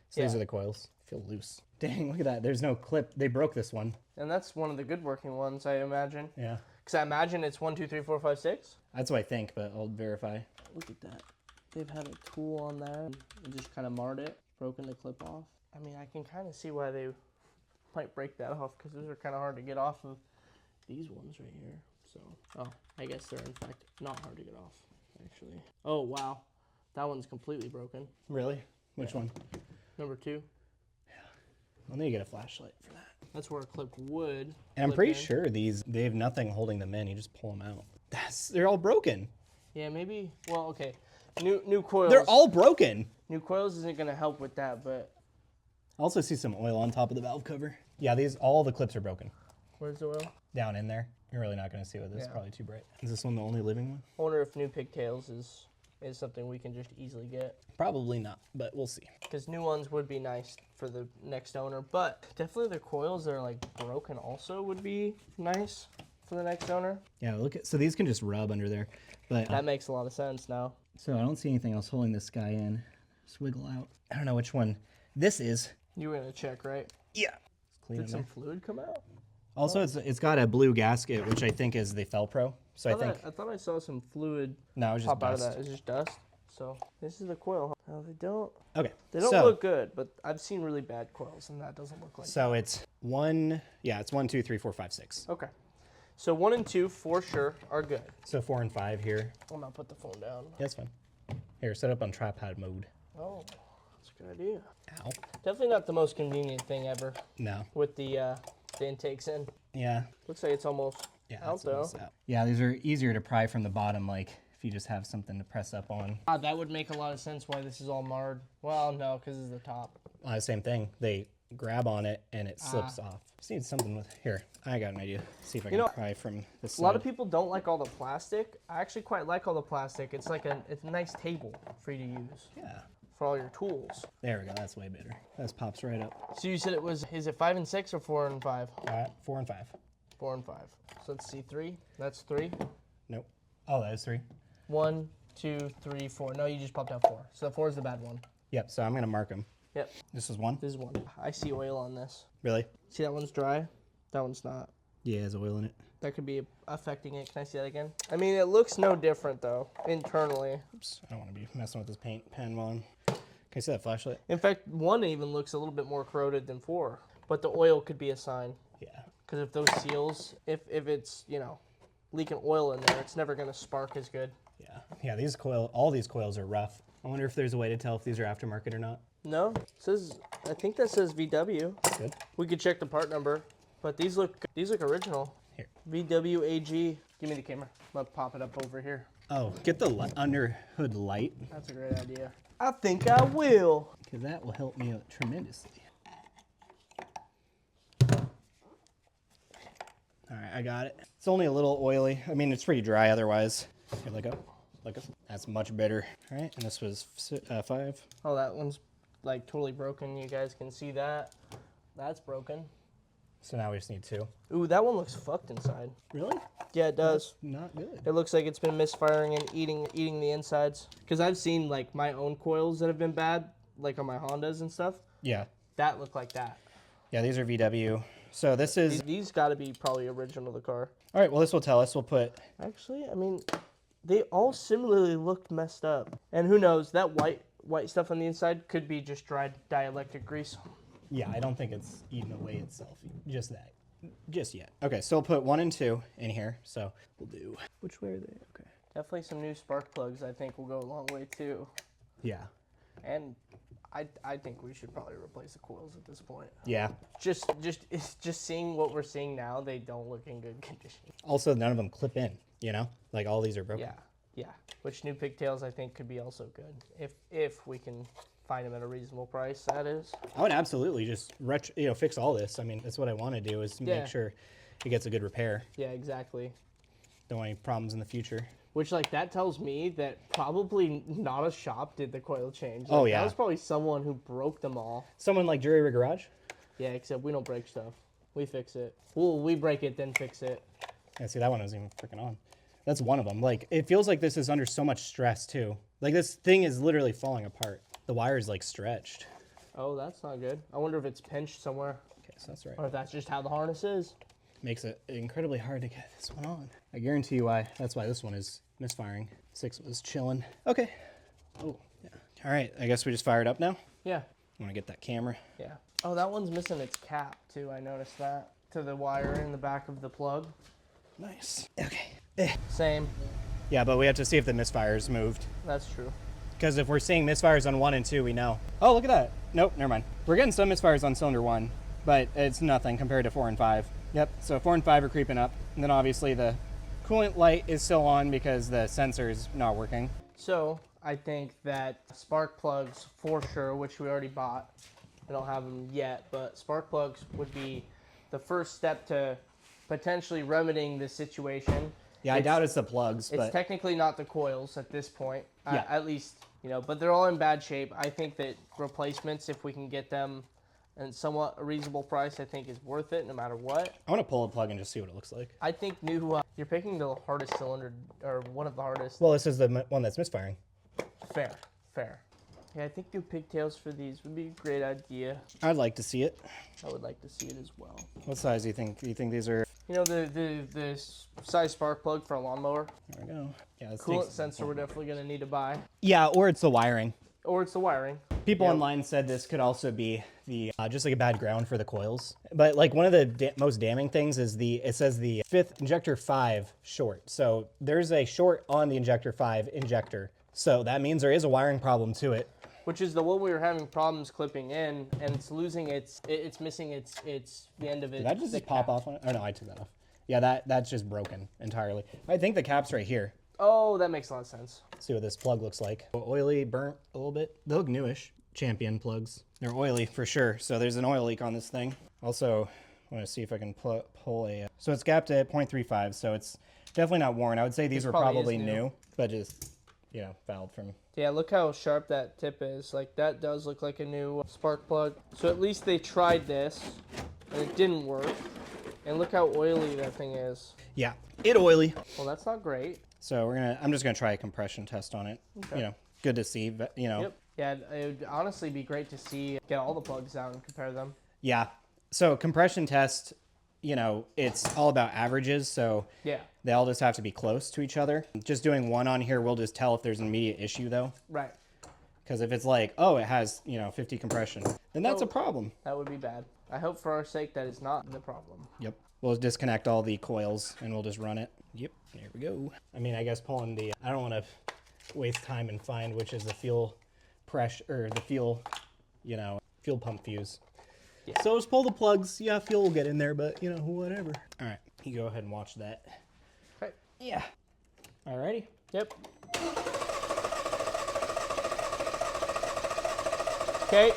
So these are the coils. Feel loose. Dang, look at that. There's no clip. They broke this one. And that's one of the good working ones, I imagine. Yeah. Because I imagine it's 1, 2, 3, 4, 5, 6. That's what I think, but I'll verify. Look at that. They've had a tool on there and just kind of marred it, broken the clip off. I mean, I can kind of see why they might break that off because those are kind of hard to get off of these ones right here. So, oh, I guess they're in fact not hard to get off, actually. Oh, wow. That one's completely broken. Really? Which one? Number 2. I'll need to get a flashlight for that. That's where a clip would. And I'm pretty sure they have nothing holding them in. You just pull them out. They're all broken. Yeah, maybe. Well, okay. New coils. They're all broken. New coils isn't gonna help with that, but I also see some oil on top of the valve cover. Yeah, all the clips are broken. where's the oil? Down in there. You're really not going to see with this. It's probably too bright. Is this one the only living one? I wonder if new pigtails is something we can just easily get. Probably not, but we'll see. Because new ones would be nice for the next owner, but definitely the coils that are like broken also would be nice for the next owner. Yeah, so these can just rub under there. But That makes a lot of sense now. so I don't see anything else holding this guy in. Just wiggle out. I don't know which one this is. You were gonna check, right? Yeah. Clean Did in some there. fluid come out? Also, it's got a blue gasket, which I think is the Felpro. So I think I thought I saw some fluid no, it's just pop out of dust. that. It's just dust. So this is the coil. Huh? No, they don't. Okay. They don't so, look good, but I've seen really bad coils, and that doesn't look like. So it's one. Yeah, it's 1, 2, 3, 4, 5, 6. Okay. So 1 and 2 for sure are good. So 4 and 5 here. I'm gonna put the phone down. Yeah, that's fine. Here, set up on tripod mode. Oh, that's a good idea. Ow. Definitely not the most convenient thing ever No. with the intakes in. Yeah. Looks like it's almost out it's though. almost out. Yeah, these are easier to pry from the bottom, like if you just have something to press up on. That would make a lot of sense why this is all marred. Well, no, because it's the top. Same thing. They grab on it and it slips off. Just need something with here. I got an idea. See if I can pry from this side. A lot of people don't like all the plastic. I actually quite like all the plastic. It's like it's a nice table for you to use. Yeah. For all your tools. There we go. That's way better. That pops right up. So you said is it 5 and 6 or 4 and 5? 4 and 5. 4 and 5. So let's see, 3. That's 3. Nope. Oh, that is 3. 1, 2, 3, 4. No, you just popped out 4. So 4 is the bad one. Yep. So I'm gonna mark them. Yep. This is 1. This is 1. I see oil on this. Really? See that one's dry? That one's not. Yeah, there's oil in it. That could be affecting it. Can I see that again? I mean, it looks no different though, internally. Oops. I don't want to be messing with this paint pen while I'm. Can you see that flashlight? In fact, 1 even looks a little bit more corroded than 4. But the oil could be a sign. Yeah. Because if those seals, if it's, leaking oil in there, it's never going to spark as good. Yeah. Yeah, all these coils are rough. I wonder if there's a way to tell if these are aftermarket or not. No, I think that says VW. Good. We could check the part number, but these look original. Here. VW AG. Give me the camera. I'm gonna pop it up over here. Oh, get the under hood light. That's a great idea. I think I will. Because that will help me out tremendously. All right, I got it. It's only a little oily. I mean, it's pretty dry otherwise. Here, let go. Let go. That's much better. All right, and this was 5. Oh, that one's like totally broken. You guys can see that. That's broken. So now we just need 2. Ooh, that one looks fucked inside. Really? Yeah, it does. Not good. It looks like it's been misfiring and eating the insides. Because I've seen like my own coils that have been bad, like on my Hondas and stuff. Yeah. That look like that. Yeah, these are VW. So this is... These got to be probably original to the car. All right, well, this will tell us. We'll put... Actually, I mean, they all similarly looked messed up. And who knows, that white stuff on the inside could be just dried dielectric grease. Yeah, I don't think it's eaten away itself. Just yet. Okay, so we'll put 1 and 2 in here. So we'll do... Which way are they? Okay. Definitely some new spark plugs I think will go a long way too. Yeah. And I think we should probably replace the coils at this point. Yeah. Just seeing what we're seeing now, they don't look in good condition. Also, none of them clip in, Like all these are broken. Yeah. Which new pigtails I think could be also good. If we can find them at a reasonable price, that is. I would absolutely just fix all this. I mean, that's what I want to do is make sure it gets a good repair. Yeah, exactly. Don't want any problems in the future. Which, that tells me that probably not a shop did the coil change. Oh, yeah. That was probably someone who broke them all. Someone like Jury Rig Garage? Yeah, except we don't break stuff. We fix it. We break it, then fix it. Yeah, see, that one wasn't even freaking on. That's one of them. Like, it feels like this is under so much stress, too. Like, this thing is literally falling apart. The wire is, like, stretched. Oh, that's not good. I wonder if it's pinched somewhere. Okay, so that's right. Or if that's just how the harness is. Makes it incredibly hard to get this one on. I guarantee you why. That's why this one is misfiring. 6 was chilling. Okay. Oh, yeah. All right, I guess we just fire it up now. Yeah. I want to get that camera. Yeah. Oh, that one's missing its cap, too. I noticed that. To the wire in the back of the plug. Nice. Okay. Same. Yeah, but we have to see if the misfires moved. That's true. Because if we're seeing misfires on 1 and 2, we know. Oh, look at that. Nope, never mind. We're getting some misfires on cylinder 1, but it's nothing compared to 4 and 5. Yep, so 4 and 5 are creeping up. And then obviously the coolant light is still on because the sensor is not working. So, I think that spark plugs, for sure, which we already bought. We don't have them yet, but spark plugs would be the first step to potentially remedying this situation. Yeah, I doubt it's the plugs, It's but technically not the coils at this point. Yeah. At least, you know, but they're all in bad shape. I think that replacements, if we can get them at somewhat a reasonable price, I think is worth it no matter what. I want to pull a plug and just see what it looks like. I think you're picking the hardest cylinder, or one of the hardest. Well, this is the one that's misfiring. Fair. Yeah, I think new pigtails for these would be a great idea. I'd like to see it. I would like to see it as well. What size do you think? Do you think these are? You know, the size spark plug for a lawnmower. There we go. Yeah, this Coolant takes- sensor we're definitely going to need to buy. Yeah, or it's the wiring. Or it's the wiring. People Yeah. online said this could also be the just like a bad ground for the coils. But like one of the most damning things is it says the 5th injector 5 short. So there's a short on the injector 5 injector. So that means there is a wiring problem to it. Which is the one we were having problems clipping in, and it's losing it's missing the end of it. Did that just pop off on it? Oh no, I took that off. Yeah, that's just broken entirely. I think the cap's right here. Oh, that makes a lot of sense. Let's see what this plug looks like. Oily, burnt a little bit. They look newish. Champion plugs. They're oily for sure. So there's an oil leak on this thing. Also, I want to see if I can pull a. So it's gapped at 0.35. So it's definitely not worn. I would say these were probably new, but just fouled from. Yeah, look how sharp that tip is. Like, that does look like a new spark plug. So at least they tried this, and it didn't work. And look how oily that thing is. Yeah, it oily. Well, that's not great. So I'm just gonna try a compression test on it. Okay. Good to see. Yep. Yeah, it would honestly be great to see, get all the plugs out and compare them. Yeah. So compression test, it's all about averages. So Yeah. they all just have to be close to each other. Just doing one on here, we'll just tell if there's an immediate issue though. Right. Because if it's like, oh, it has, 50 compression, then that's a problem. That would be bad. I hope for our sake that is not the problem. Yep. We'll disconnect all the coils and we'll just run it. Yep. There we go. I mean, I guess pulling I don't want to waste time and find which is the fuel pressure, or the fuel, fuel pump fuse. Yeah. So just pull the plugs. Yeah, fuel will get in there, but, whatever. All right. You go ahead and watch that. Okay. Yeah. Alrighty. Yep. Okay.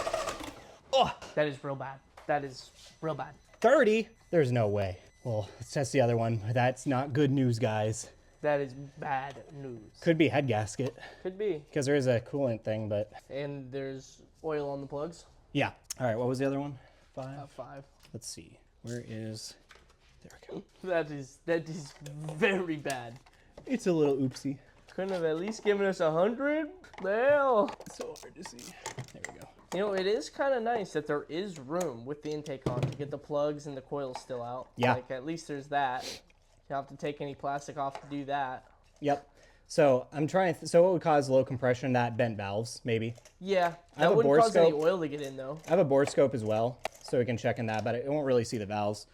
Oh, That is real bad. That is real bad. 30? There's no way. Well, let's test the other one. That's not good news, guys. That is bad news. Could be head gasket, Could be. because there is a coolant thing, but And there's oil on the plugs. yeah. All right, what was the other one? 5? 5. Let's see. Where is... There we go. That is very bad. It's a little oopsie. Couldn't have at least given us 100? Hell. It's so hard to see. There we go. You know, it is kind of nice that there is room with the intake on to get the plugs and the coils still out. Yeah. Like, at least there's that. You don't have to take any plastic off to do that. Yep. So I'm trying. So what would cause low compression? That bent valves, maybe. Yeah. I have That a wouldn't cause any borescope. oil to get in, though. I have a borescope as well, so we can check in that, but it won't really see the valves.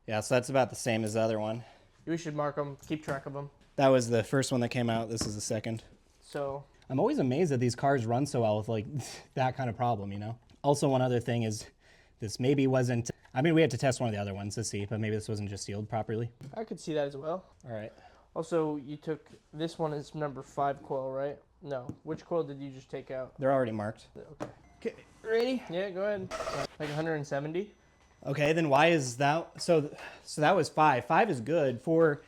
Yeah, so that's about the same as the other one. We should mark them, keep track of them. That was the first one that came out. This is the second. So, I'm always amazed that these cars run so well with like that kind of problem, Also, one other thing is this maybe wasn't, I mean, we had to test one of the other ones to see, but maybe this wasn't just sealed properly. I could see that as well. All right. Also, you took, this one is number 5 coil, right? No. Which coil did you just take out? They're already marked. Okay. Okay, ready? Yeah, go ahead. Like 170? Okay, then why is that? So that was 5. 5 is good for,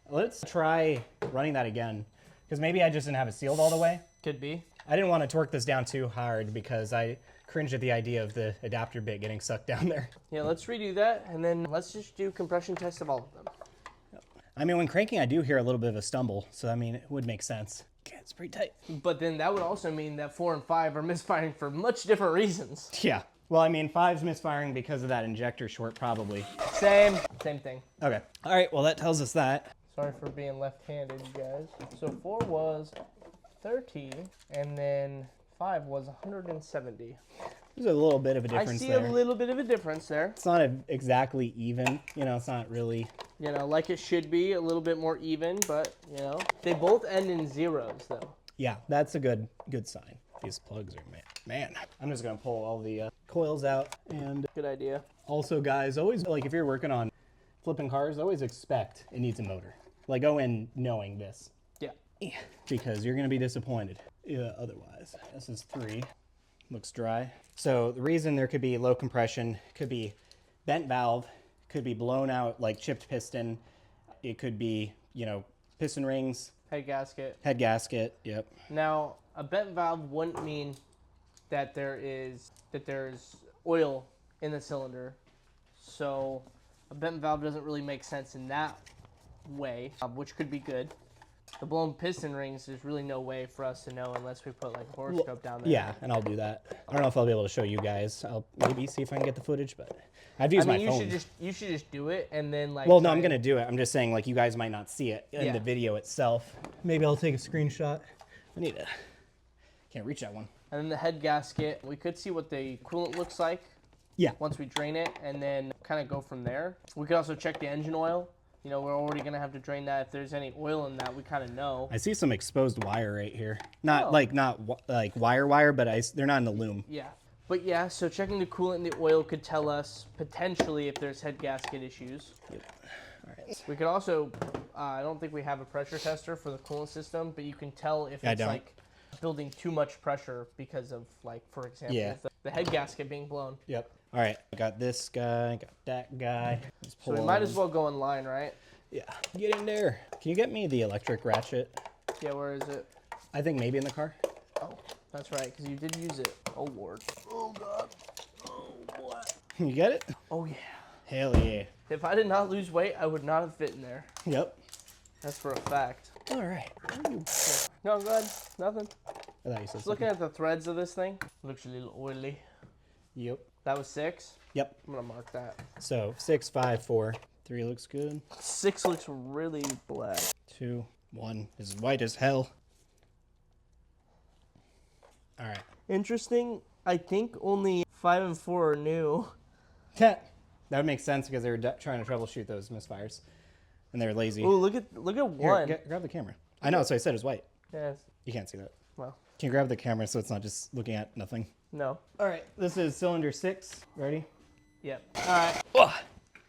let's try running that again. Because maybe I just didn't have it sealed all the way. Could be. I didn't want to torque this down too hard because I cringe at the idea of the adapter bit getting sucked down there. Yeah, let's redo that, and then let's just do compression tests of all of them. I mean, when cranking, I do hear a little bit of a stumble, so I mean, it would make sense. Okay, it's pretty tight. But then that would also mean that 4 and 5 are misfiring for much different reasons. Yeah. Well, I mean, 5's misfiring because of that injector short, probably. Same thing. Okay. All right, well, that tells us that. Sorry for being left-handed, you guys. So 4 was 30, and then 5 was 170. There's a little bit of a difference there. I see a little bit of a difference there. It's not exactly even, you know, it's not really... You know, like it should be, a little bit more even, but, you know. They both end in zeros, though. Yeah, that's a good sign. These plugs are, man. I'm just gonna pull all the coils out. And good idea. Also, guys, always, like, if you're working on flipping cars, always expect it needs a motor. Like, go in knowing this. Yeah. Because you're gonna be disappointed otherwise. This is 3. Looks dry. So the reason there could be low compression could be bent valve, could be blown out like chipped piston. It could be, you know, piston rings. Head gasket. Head gasket, yep. Now, a bent valve wouldn't mean that there's oil in the cylinder. So a bent valve doesn't really make sense in that way, which could be good. The blown piston rings, there's really no way for us to know unless we put like a borescope down there. Yeah, and I'll do that. I don't know if I'll be able to show you guys. I'll maybe see if I can get the footage, but I've used my phone. You should just do it and then like. Well, no, I'm gonna do it. I'm just saying like you guys might not see it in Yeah. the video itself. Maybe I'll take a screenshot. I need to. Can't reach that one. And then the head gasket, we could see what the coolant looks like. Yeah. Once we drain it, and then kind of go from there. We could also check the engine oil. You know, we're already gonna have to drain that. If there's any oil in that, we kind of know. I see some exposed wire right here. Not like wire, but they're not in the loom. Yeah. But yeah, so checking the coolant and the oil could tell us potentially if there's head gasket issues. Yep. All right. We could also, I don't think we have a pressure tester for the coolant system, but you can tell if it's like building too much pressure because of like, for example, the head gasket being blown. Yep. All right. I got this guy, got that guy. So we might as well go in line, right? Yeah. Get in there. Can you get me the electric ratchet? Yeah, where is it? I think maybe in the car. Oh, that's right, because you did use it. Oh, Lord. Oh, God. Oh, boy. You get it? Oh, yeah. Hell yeah. If I did not lose weight, I would not have fit in there. Yep. That's for a fact. All right. No, go ahead. Nothing. I thought you said Just looking at the threads of this thing. Looks a little oily. Yep. That was 6? Yep. I'm going to mark that. So 6, 5, 4. 3 looks good. 6 looks really black. 2, 1 is white as hell. All right. Interesting. I think only 5 and 4 are new. That would make sense because they were trying to troubleshoot those misfires, and they were lazy. Oh, look at 1. Here, grab the camera. I know, so I said it's white. Yes. You can't see that. Well. Can you grab the camera so it's not just looking at nothing? No. All right, this is cylinder 6. Ready? Yep. All right. Ugh.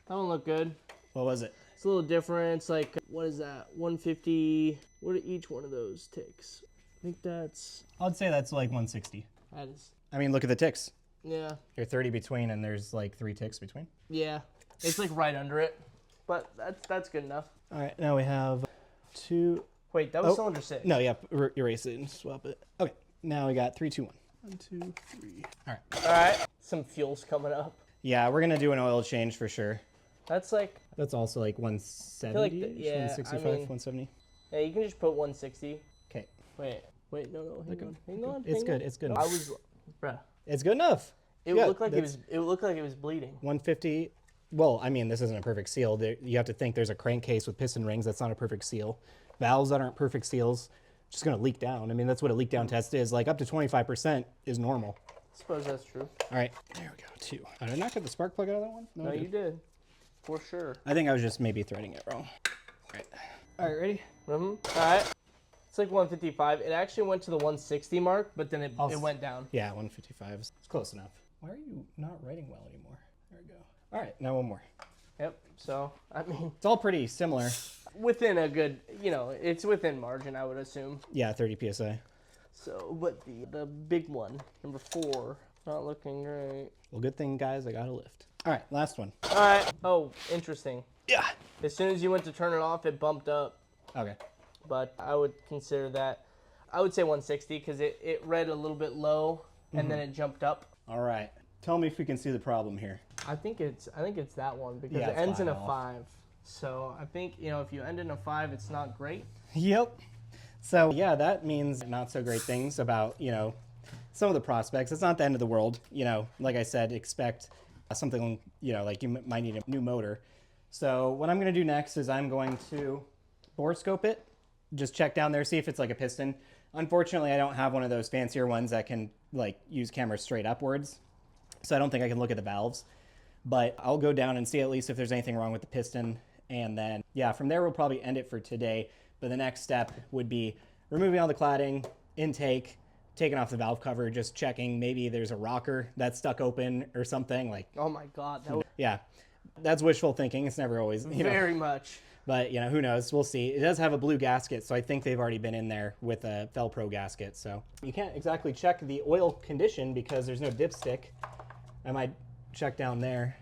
That one looked good. What was it? It's a little different. It's like, what is that? 150. What do each one of those ticks? I think that's. I'd say that's like 160. That is. I mean, look at the ticks. Yeah. You're 30 between, and there's like 3 ticks between. Yeah. It's like right under it, but that's good enough. All right, now we have 2. Wait, that was cylinder 6. No, yeah, erase it and swap it. Okay, now we got 3, 2, 1. 1, 2, 3. All right. All right. Some fuel's coming up. Yeah, we're gonna do an oil change for sure. That's like. That's also like 170, like 165, 170. Yeah, you can just put 160. Okay. Wait, no, hang on. It's good. It's good. I was, bruh. It's good enough. It would look like it was. It would look like it was bleeding. 150. Well, I mean, this isn't a perfect seal. You have to think there's a crankcase with piston rings. That's not a perfect seal. Valves that aren't perfect seals, just gonna leak down. I mean, that's what a leak down test is. Like up to 25% is normal. I suppose that's true. All right, there we go. 2. Did I not get the spark plug out of that one? No, you did. For sure. I think I was just maybe threading it wrong. All right, ready? Mm-hmm. All right. It's like 155. It actually went to the 160 mark, but then it went down. Yeah, 155. It's close enough. Why are you not writing well anymore? There we go. All right, now one more. Yep. So, I mean. It's all pretty similar. Within a good, it's within margin, I would assume. Yeah, 30 PSI. So, but the big one, number 4, not looking great. Well, good thing, guys, I got a lift. All right, last one. All right. Oh, interesting. Yeah. As soon as you went to turn it off, it bumped up. Okay. But I would consider that, I would say 160 because it read a little bit low and then it jumped up. All right. Tell me if we can see the problem here. I think it's that one because Yeah, it it's ends in a 5 off. 5. So I think, you know, if you end in a 5, it's not great. Yep. So yeah, that means not so great things about, you know, some of the prospects. It's not the end of the world. You know, like I said, expect something, you know, like you might need a new motor. So what I'm going to do next is I'm going to borescope it, just check down there, see if it's like a piston. Unfortunately, I don't have one of those fancier ones that can like use cameras straight upwards. So I don't think I can look at the valves, but I'll go down and see at least if there's anything wrong with the piston. And then, yeah, from there, we'll probably end it for today. But the next step would be removing all the cladding, intake, taking off the valve cover, just checking maybe there's a rocker that's stuck open or something like, Oh my God. That was yeah, that's wishful thinking. It's never always, you know, very much. but you know, who knows? We'll see. It does have a blue gasket, so I think they've already been in there with a Felpro gasket. So you can't exactly check the oil condition because there's no dipstick. I might check down there.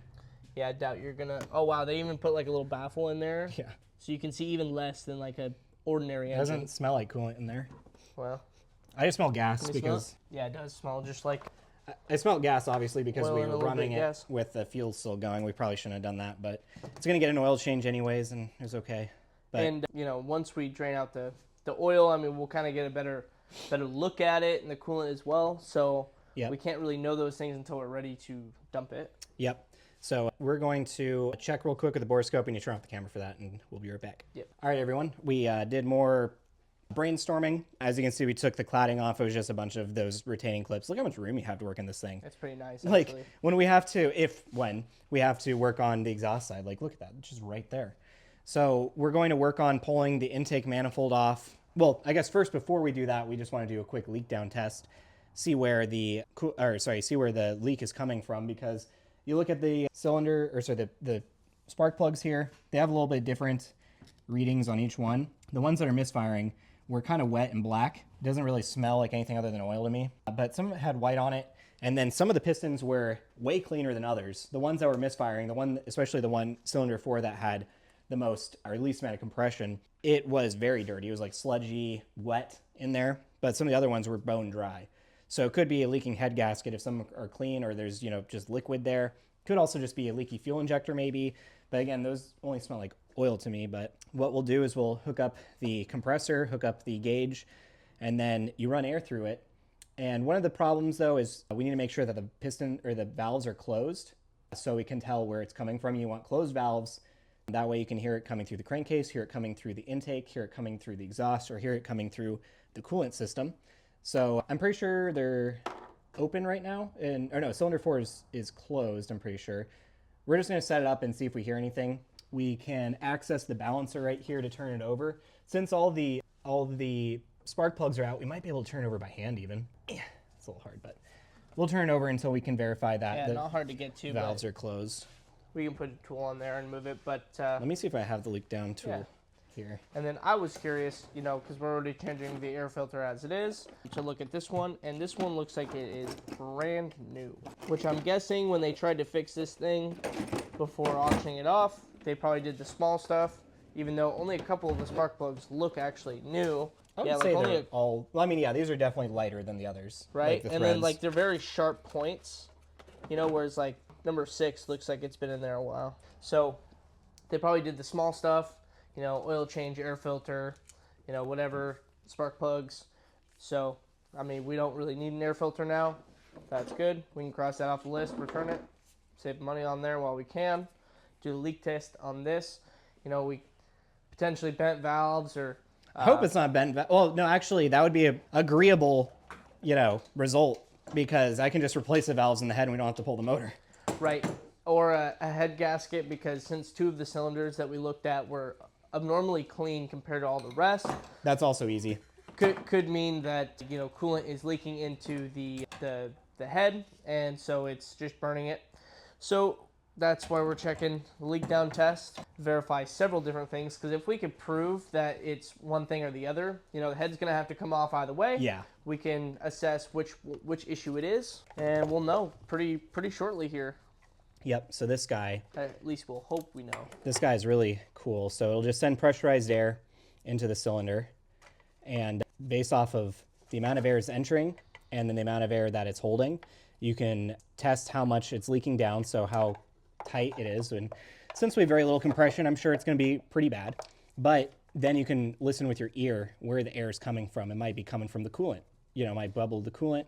Yeah, I doubt you're gonna. Oh wow, they even put like a little baffle in there. Yeah. So you can see even less than like a ordinary It engine. doesn't smell like coolant in there. Well, I just smell gas can you smell because it? Yeah, it does smell just like. I smell gas obviously because Oil we and a were little running bit it gas. with the fuel still going. We probably shouldn't have done that, but it's gonna get an oil change anyways, and it was okay. But And you know, once we drain out the oil, I mean, we'll kind of get a better look at it and the coolant as well. So Yep. we can't really know those things until we're ready to dump it. Yep. So we're going to check real quick with the borescope, and you turn off the camera for that, and we'll be right back. Yep. All right, everyone. We did more brainstorming. As you can see, we took the cladding off. It was just a bunch of those retaining clips. Look how much room you have to work in this thing. That's pretty nice. Like Actually. when we have to, when we have to work on the exhaust side, like look at that, it's just right there. So we're going to work on pulling the intake manifold off. Well, I guess first before we do that, we just want to do a quick leak down test, see where the leak is coming from, because you look at the cylinder, or sorry, the spark plugs here, they have a little bit different readings on each one. The ones that are misfiring were kind of wet and black. It doesn't really smell like anything other than oil to me, but some had white on it. And then some of the pistons were way cleaner than others. The ones that were misfiring, especially the one cylinder 4 that had the most or least amount of compression, it was very dirty. It was like sludgy, wet in there, but some of the other ones were bone dry. So it could be a leaking head gasket if some are clean, or there's, you know, just liquid there. Could also just be a leaky fuel injector maybe. But again, those only smell like oil to me. But what we'll do is we'll hook up the compressor, hook up the gauge, and then you run air through it. And one of the problems though is we need to make sure that the piston or the valves are closed so we can tell where it's coming from. You want closed valves. That way you can hear it coming through the crankcase, hear it coming through the intake, hear it coming through the exhaust, or hear it coming through the coolant system. So I'm pretty sure they're open right now. Cylinder 4 is closed, I'm pretty sure. We're just gonna set it up and see if we hear anything. We can access the balancer right here to turn it over. Since all the spark plugs are out, we might be able to turn it over by hand even. Yeah, it's a little hard, but we'll turn it over until we can verify that Yeah, the not hard to get to. valves But are closed. we can put a tool on there and move it. But Let me see if I have the leak down tool here. and then I was curious, you know, because we're already changing the air filter as it is, to look at this one, and this one looks like it is brand new. Which I'm guessing when they tried to fix this thing before auctioning it off, they probably did the small stuff, even though only a couple of the spark plugs look actually new. I would Yeah, say like they're all. Well, I mean, yeah, these are definitely lighter than the others, right? Like the And then threads. like they're very sharp points, you know, whereas like number 6 looks like it's been in there a while. So they probably did the small stuff, you know, oil change, air filter, you know, whatever, spark plugs. So, I mean, we don't really need an air filter now. That's good. We can cross that off the list, return it, save money on there while we can. Do a leak test on this. You know, we potentially bent valves or... I hope it's not bent. Well, no, actually, that would be a agreeable, you know, result, because I can just replace the valves in the head and we don't have to pull the motor. Right. Or a head gasket, because since 2 of the cylinders that we looked at were abnormally clean compared to all the rest, That's also easy. could mean that, you know, coolant is leaking into the head, and so it's just burning it. So that's why we're checking the leak down test, verify several different things, because if we could prove that it's one thing or the other, you know, the head's going to have to come off either way. Yeah. We can assess which issue it is, and we'll know pretty shortly here. Yep. So this guy At least we'll hope we know. This guy is really cool. So it'll just send pressurized air into the cylinder, and based off of the amount of air is entering, and then the amount of air that it's holding, you can test how much it's leaking down, so how tight it is. And since we have very little compression, I'm sure it's going to be pretty bad. But then you can listen with your ear where the air is coming from. It might be coming from the coolant. You know, it might bubble the coolant.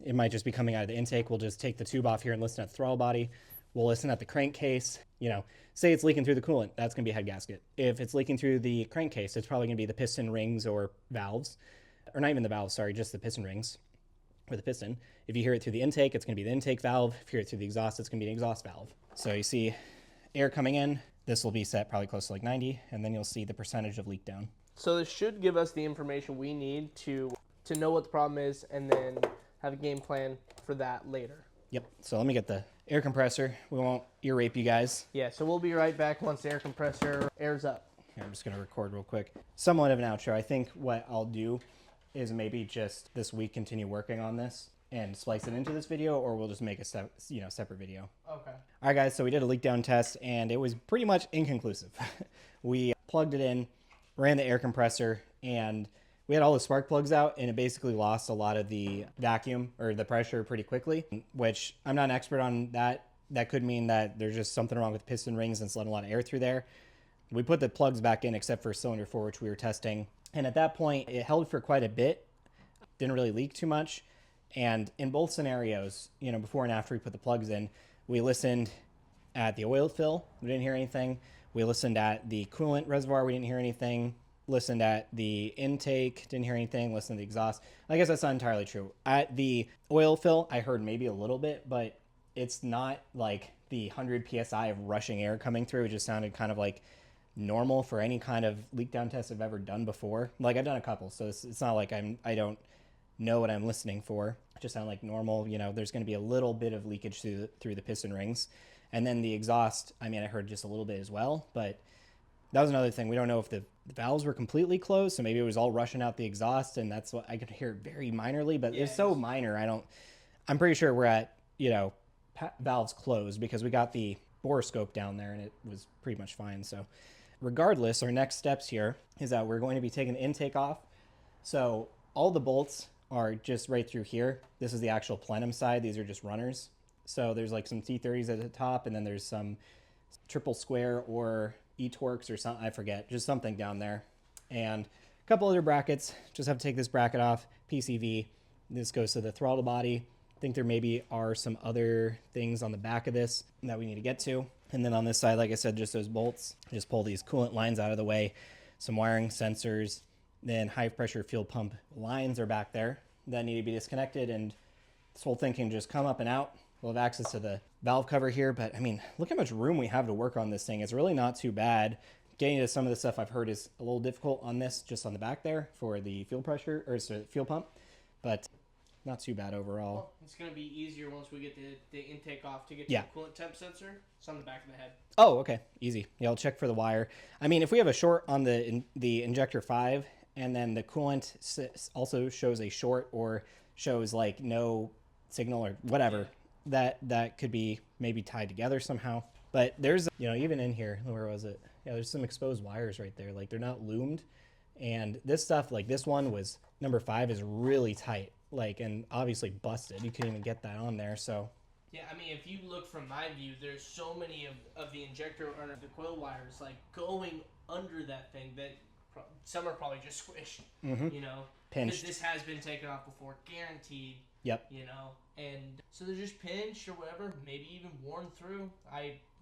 It might just be coming out of the intake. We'll just take the tube off here and listen at the throttle body. We'll listen at the crankcase. You know, say it's leaking through the coolant, that's going to be a head gasket. If it's leaking through the crankcase, it's probably going to be the piston rings or valves. Or not even the valves, sorry, just the piston rings or the piston. If you hear it through the intake, it's going to be the intake valve. If you hear it through the exhaust, it's going to be the exhaust valve. So you see air coming in. This will be set probably close to like 90, and then you'll see the percentage of leak down. So this should give us the information we need to know what the problem is, and then have a game plan for that later. Yep. So let me get the air compressor. We won't ear rape you guys. Yeah, so we'll be right back once the air compressor airs up. Here, I'm just going to record real quick. Somewhat of an outro. I think what I'll do is maybe just this week continue working on this and splice it into this video, or we'll just make a separate video. Okay. All right, guys, so we did a leak down test, and it was pretty much inconclusive. We plugged it in, ran the air compressor, and we had all the spark plugs out, and it basically lost a lot of the vacuum or the pressure pretty quickly, which I'm not an expert on that. That could mean that there's just something wrong with the piston rings and it's letting a lot of air through there. We put the plugs back in except for cylinder 4, which we were testing. And at that point, it held for quite a bit. Didn't really leak too much. And in both scenarios, you know, before and after we put the plugs in, we listened at the oil fill. We didn't hear anything. We listened at the coolant reservoir. We didn't hear anything. Listened at the intake. Didn't hear anything. Listened to the exhaust. I guess that's not entirely true. At the oil fill, I heard maybe a little bit, but it's not like the 100 PSI of rushing air coming through. It just sounded kind of like normal for any kind of leak down test I've ever done before. Like, I've done a couple, so it's not like I don't know what I'm listening for. It just sounded like normal. You know, there's going to be a little bit of leakage through the piston rings. And then the exhaust, I mean, I heard just a little bit as well, but that was another thing. We don't know if the valves were completely closed, so maybe it was all rushing out the exhaust, and that's what I could hear very minorly, but it's so minor. I'm pretty sure we're at, you know, valves closed because we got the borescope down there and it was pretty much fine. So regardless, our next steps here is that we're going to be taking the intake off. So all the bolts are just right through here. This is the actual plenum side. These are just runners. So there's like some T30s at the top, and then there's some triple square or E-Torques or something, I forget, just something down there. And a couple other brackets. Just have to take this bracket off, PCV. This goes to the throttle body. I think there maybe are some other things on the back of this that we need to get to. And then on this side, like I said, just those bolts. Just pull these coolant lines out of the way. Some wiring, sensors, then high pressure fuel pump lines are back there that need to be disconnected, and this whole thing can just come up and out. We'll have access to the valve cover here, but I mean, look how much room we have to work on this thing. It's really not too bad. Getting to some of the stuff I've heard is a little difficult on this, just on the back there for the fuel pressure, or sorry, fuel pump, but not too bad overall. Well, it's going to be easier once we get the intake off to get to the coolant temp sensor. It's on the back of the head. Oh, okay. Easy. Yeah, I'll check for the wire. I mean, if we have a short on the injector 5, and then the coolant also shows a short or shows like no signal or whatever, that could be maybe tied together somehow. But there's, you know, even in here, where was it? Yeah, there's some exposed wires right there. Like, they're not loomed. And this stuff, like this one was, number 5 is really tight. Like, and obviously busted. You couldn't even get that on there, so. Yeah, I mean, if you look from my view, there's so many of the injector or the coil wires, like, going under that thing that some are probably just squished, you know? Pinched. This has been taken off before, guaranteed. Yep. You know, and so they're just pinched or whatever, maybe even worn through.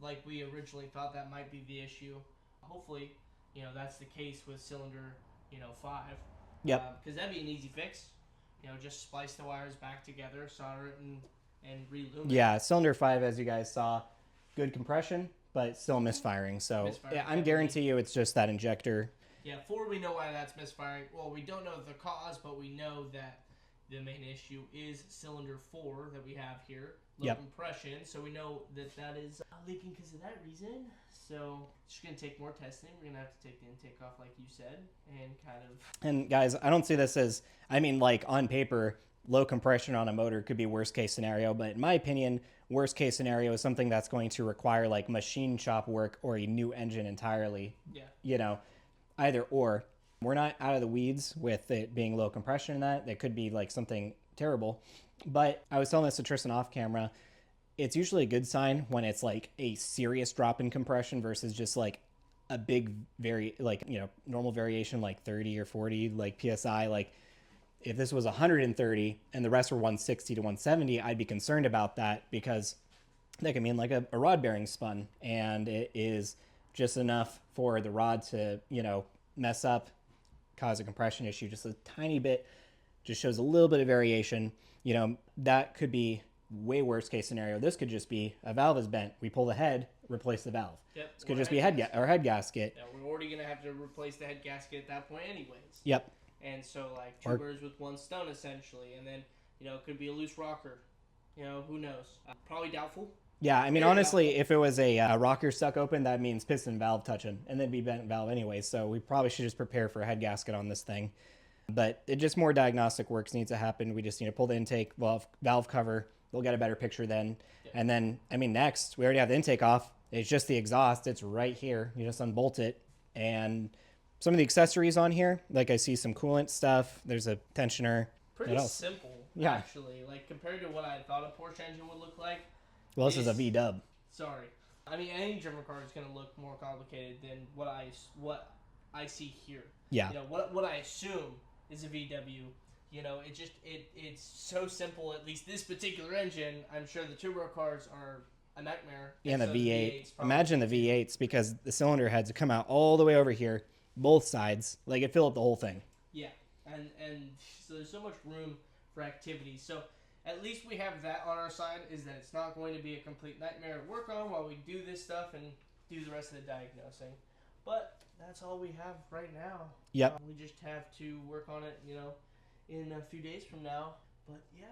Like we originally thought that might be the issue. Hopefully, you know, that's the case with cylinder, 5. Yep. Because that'd be an easy fix. You know, just splice the wires back together, solder it, and re-lume it. Yeah, cylinder 5, as you guys saw, good compression, but still misfiring. So yeah, I'm guarantee you it's just that injector. Yeah, 4, we know why that's misfiring. Well, we don't know the cause, but we know that the main issue is cylinder 4 that we have here. Low compression, so we know that is leaking because of that reason. So it's just going to take more testing. We're going to have to take the intake off, like you said, and kind of... And guys, I don't see this as, I mean, like on paper, low compression on a motor could be worst case scenario, but in my opinion, worst case scenario is something that's going to require like machine shop work or a new engine entirely. Yeah. You know, either or. We're not out of the weeds with it being low compression in that. It could be like something terrible. But I was telling this to Tristan off camera. It's usually a good sign when it's like a serious drop in compression versus just like a big normal variation like 30 or 40 like psi. Like if this was 130 and the rest were 160 to 170, I'd be concerned about that, because that could mean like a rod bearing spun, and it is just enough for the rod to, mess up, cause a compression issue just a tiny bit, just shows a little bit of variation. That could be way worst case scenario. This could just be a valve is bent. We pull the head, replace the valve. Yep. This could just be head gasket. Yeah, we're already going to have to replace the head gasket at that point anyways. Yep. And so, like, two birds with one stone, essentially. And then, it could be a loose rocker. Who knows? Probably doubtful. Yeah, I mean, honestly, if it was a rocker stuck open, that means piston valve touching, and then be bent valve anyway. So we probably should just prepare for a head gasket on this thing. But it just more diagnostic work needs to happen. We just need to pull the intake valve cover. We'll get a better picture then. Yeah. And then, next, we already have the intake off. It's just the exhaust. It's right here. You just unbolt it. And some of the accessories on here, like I see some coolant stuff. There's a tensioner. Pretty simple, actually. Like, compared to what I thought a Porsche engine would look like. Well, this is a V-dub. Sorry. Any German car is going to look more complicated than what I see here. Yeah. What I assume is a VW. It's so simple. At least this particular engine, I'm sure the turbo cars are a nightmare. And the V8. Imagine the V8s, because the cylinder heads come out all the way over here, both sides. Like, it filled up the whole thing. Yeah, and so there's so much room for activity. So at least we have that on our side, is that it's not going to be a complete nightmare to work on while we do this stuff and do the rest of the diagnosing. But that's all we have right now. Yep. We just have to work on it, in a few days from now. But yeah,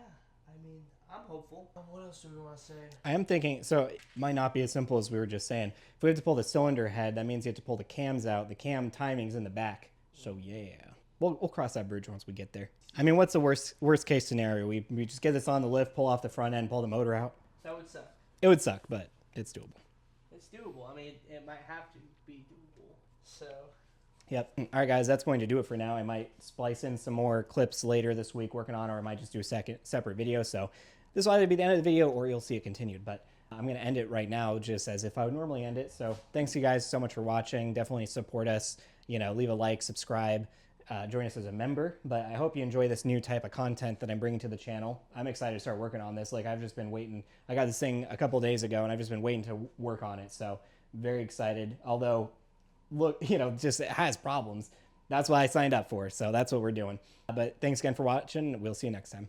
I'm hopeful. What else do we want to say? I am thinking, so it might not be as simple as we were just saying. If we have to pull the cylinder head, that means you have to pull the cams out. The cam timing's in the back. So yeah, we'll cross that bridge once we get there. What's the worst case scenario? We just get this on the lift, pull off the front end, pull the motor out. That would suck. It would suck, but it's doable. It's doable. It might have to be doable. So. Yep. All right, guys, that's going to do it for now. I might splice in some more clips later this week working on, or I might just do a separate video. So this will either be the end of the video or you'll see it continued. But I'm going to end it right now just as if I would normally end it. So thanks you guys so much for watching. Definitely support us. Leave a like, subscribe, join us as a member. But I hope you enjoy this new type of content that I'm bringing to the channel. I'm excited to start working on this. Like, I've just been waiting. I got this thing a couple days ago, and I've just been waiting to work on it. So very excited. Although, look, just it has problems. That's what I signed up for. So that's what we're doing. But thanks again for watching. We'll see you next time.